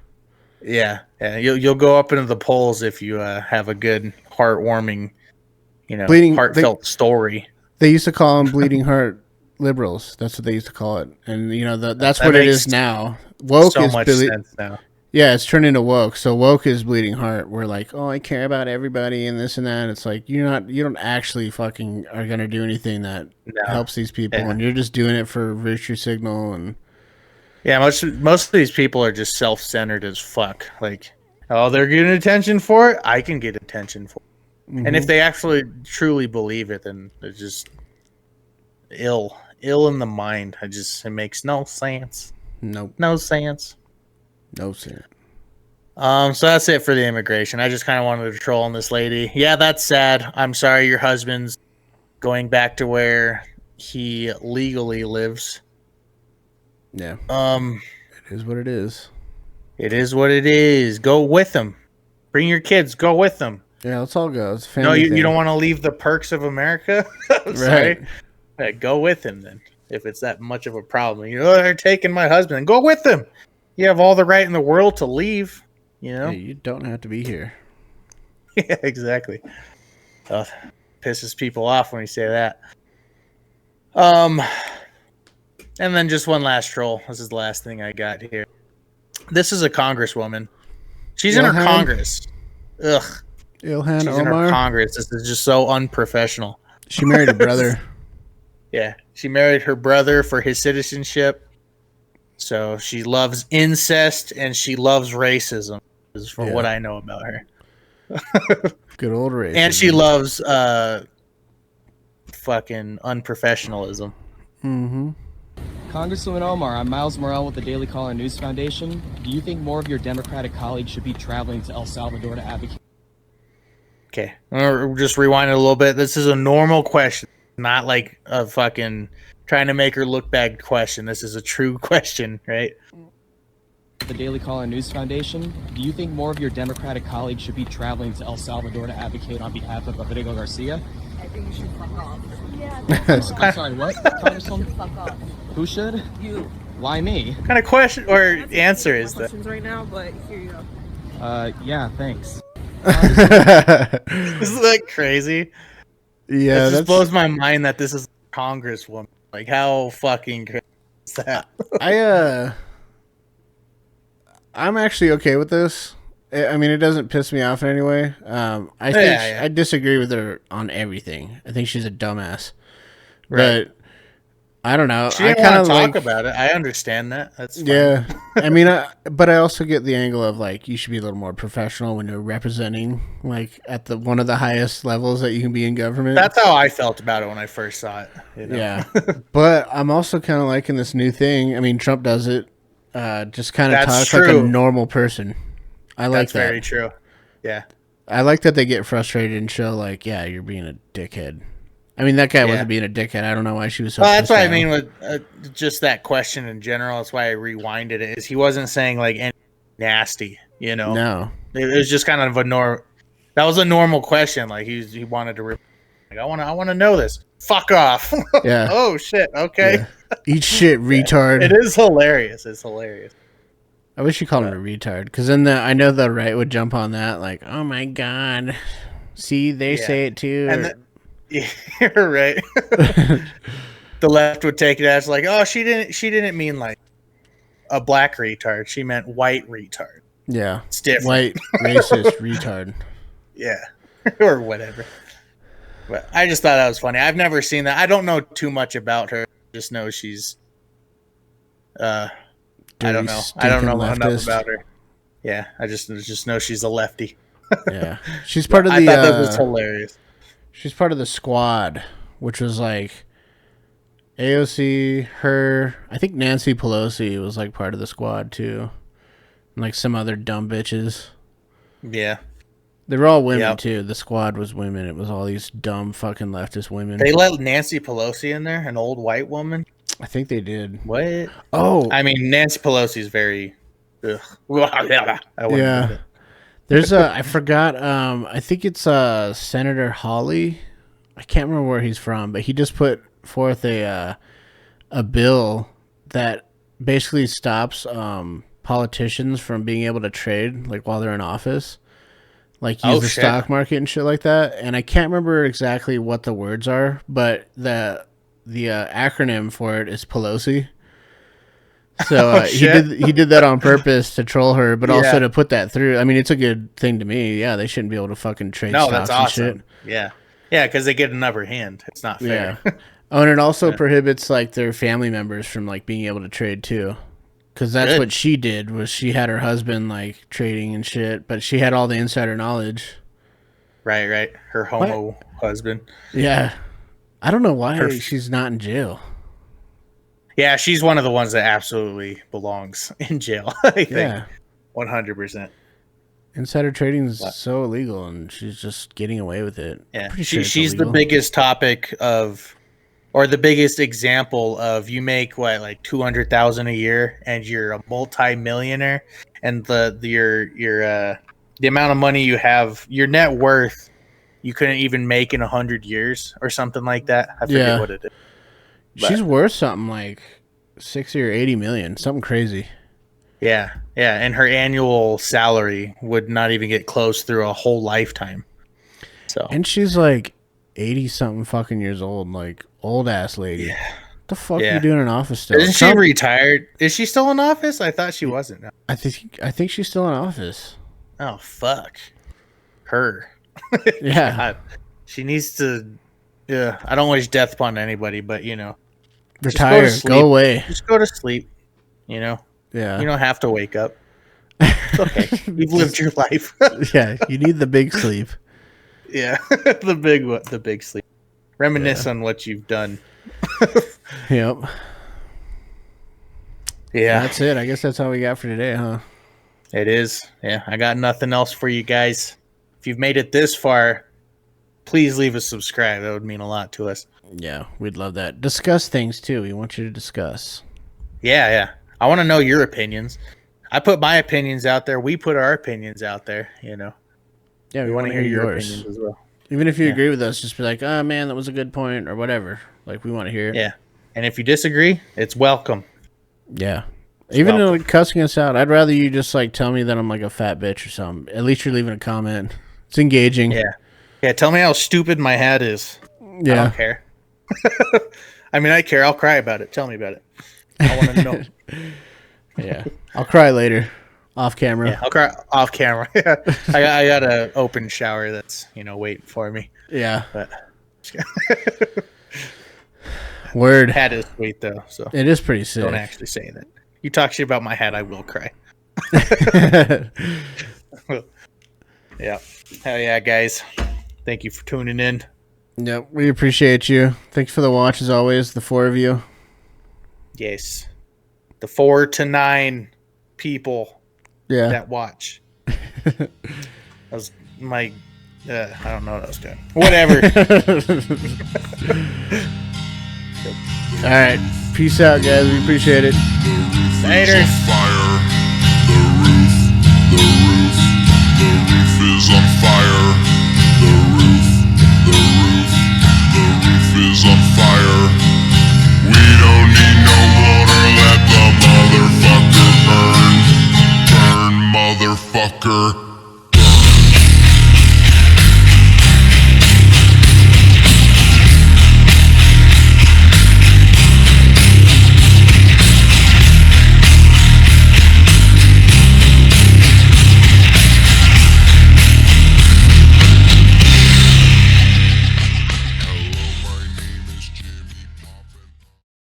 Yeah. You'll go up into the polls if you have a good, heartwarming, heartfelt story. They used to call them bleeding heart liberals. That's what they used to call it, and that's what it is now. Woke so is much sense now. Yeah, it's turned into woke. So woke is bleeding heart. We're like, oh, I care about everybody and this and that. It's like you don't actually fucking are gonna do anything that helps these people, and you're just doing it for virtue signal and. Yeah, most of these people are just self-centered as fuck. Like, oh, they're getting attention for it. I can get attention for it. Mm-hmm. And if they actually truly believe it, then they're just ill in the mind. It makes no sense. Nope. No sense. No sense. So that's it for the immigration. I just kind of wanted to troll on this lady. Yeah, that's sad. I'm sorry your husband's going back to where he legally lives. Yeah. It is what it is. It is what it is. Go with them. Bring your kids. Go with them. Yeah, let's all go. It's a family you thing. don't want to leave the perks of America? Right. Right. Go with him then. If it's that much of a problem. They're taking my husband. Go with them. You have all the right in the world to leave. Hey, you don't have to be here. Yeah, exactly. Pisses people off when you say that. And then just one last troll. This is the last thing I got here. This is a congresswoman. She's in her Congress. Ugh. Ilhan She's Omar. in her Congress. This is just so unprofessional. She married her brother. Yeah. She married her brother for his citizenship. So she loves incest and she loves racism. This is from what I know about her. Good old racism. And she loves fucking unprofessionalism. Mm-hmm. Congresswoman Omar, I'm Miles Morrell with the Daily Caller News Foundation. Do you think more of your Democratic colleagues should be traveling to El Salvador to advocate? Okay, we'll just rewind it a little bit. This is a normal question, not like a fucking trying to make her look bad question. This is a true question, right? The Daily Caller News Foundation. Do you think more of your Democratic colleagues should be traveling to El Salvador to advocate on behalf of Rodrigo Garcia? I think you should fuck off. I'm sorry, what? Congresswoman? Fuck off. Who should? You. Why me? What kind of question or answer is that? Questions right now, but here you go. Yeah, thanks. Isn't that crazy? Yeah, it just blows my mind that this is a congresswoman. Like, how fucking crazy is that? I'm actually okay with this. I mean, it doesn't piss me off in any way. I think I disagree with her on everything. I think she's a dumbass. Right. But I don't know. She didn't want to talk about it. I understand that. That's fine. Yeah. I mean, but I also get the angle of like you should be a little more professional when you're representing like at one of the highest levels that you can be in government. That's how I felt about it when I first saw it. You know? Yeah. But I'm also kind of liking this new thing. I mean, Trump does it. Just kind of talk like a normal person. I like that. That's very true. Yeah. I like that they get frustrated and show like, yeah, you're being a dickhead. I mean, that guy wasn't being a dickhead. I don't know why she was so. Well, that's what I down. mean with just that question in general. That's why I rewinded it. Is he wasn't saying like any nasty, you know? No. It was just kind of that was a normal question. Like he wanted to. Like, I want to know this. Fuck off. Yeah. Oh shit. Okay. Yeah. Eat shit, retard. It is hilarious. It's hilarious. I wish you called him a retard, because then I know the right would jump on that, like, oh my god, see, they say it too. And you're right. The left would take it as like, oh, she didn't mean like a black retard. She meant white retard. Yeah, it's different. White racist retard. Yeah, or whatever. But I just thought that was funny. I've never seen that. I don't know too much about her. Just know she's. I don't know. I don't know enough about her. Yeah, I just know she's a lefty. Yeah, she's part of the. I thought that was hilarious. She's part of the Squad, which was like AOC, her. I think Nancy Pelosi was like part of the Squad too, and like some other dumb bitches. Yeah, they were all women too. The Squad was women. It was all these dumb fucking leftist women. They let Nancy Pelosi in there, an old white woman. I think they did. What? Oh, I mean, Nancy Pelosi is very. Yeah. There's I forgot. I think it's Senator Hawley. I can't remember where he's from, but he just put forth a bill that basically stops politicians from being able to trade like while they're in office, like use the stock market and shit like that. And I can't remember exactly what the words are, but the acronym for it is Pelosi. So he did that on purpose to troll her, but also to put that through. I mean, it's a good thing to me. Yeah, they shouldn't be able to fucking trade stocks that's awesome. and shit. Yeah, yeah, because they get an upper hand. It's not fair. Yeah. Oh, and it also prohibits like their family members from like being able to trade too, because that's what she did. Was she had her husband like trading and shit, but she had all the insider knowledge. Right. Her homo husband. Yeah, I don't know why she's not in jail. Yeah, she's one of the ones that absolutely belongs in jail. I think 100%. Insider trading is so illegal, and she's just getting away with it. Yeah, she's the biggest topic of, or the biggest example of, you make what, like $200,000 a year, and you're a multi-millionaire, and the amount of money you have, your net worth, you couldn't even make in 100 years or something like that. I forget what it is. She's worth something like 60 or 80 million, something crazy. Yeah, and her annual salary would not even get close through a whole lifetime. So, and she's like 80 something fucking years old, like old ass lady. Yeah. What the fuck are you doing in office still? Isn't she retired? Is she still in office? I thought she wasn't. I think she's still in office. Oh fuck, her. Yeah, God. She needs to. Yeah, I don't wish death upon anybody, but you know. Retire. Go away. Just go to sleep. You know. Yeah. You don't have to wake up. It's okay. You've lived your life. Yeah. You need the big sleep. Yeah. The big sleep. Reminisce on what you've done. Yep. Yeah. That's it. I guess that's all we got for today, huh? It is. Yeah. I got nothing else for you guys. If you've made it this far, please leave a subscribe. That would mean a lot to us. Yeah, we'd love that. Discuss things too. We want you to discuss. Yeah. I want to know your opinions. I put my opinions out there. We put our opinions out there, you know. Yeah, we want to hear your opinions as well. Even if you agree with us, just be like, oh man, that was a good point or whatever. Like, we want to hear it. Yeah. And if you disagree, it's welcome. Yeah. Even though cussing us out, I'd rather you just like tell me that I'm like a fat bitch or something. At least you're leaving a comment. It's engaging. Yeah. Yeah, tell me how stupid my hat is. Yeah. I don't care. I mean, I care. I'll cry about it. Tell me about it. I want to know. Yeah. I'll cry later. Off camera. Yeah, I'll cry off camera. I got an open shower that's, waiting for me. Yeah. But Word. Hat is sweet, though. So it is pretty sick. Don't actually say that. You talk shit about my hat, I will cry. Yeah. Hell yeah, guys. Thank you for tuning in. Yep, we appreciate you. Thanks for the watch, as always, the 4 of you. Yes. The 4 to 9 people that watch. That was my... I don't know what I was doing. Whatever. All right. Peace out, guys. We appreciate it. Later. The roof is on fire.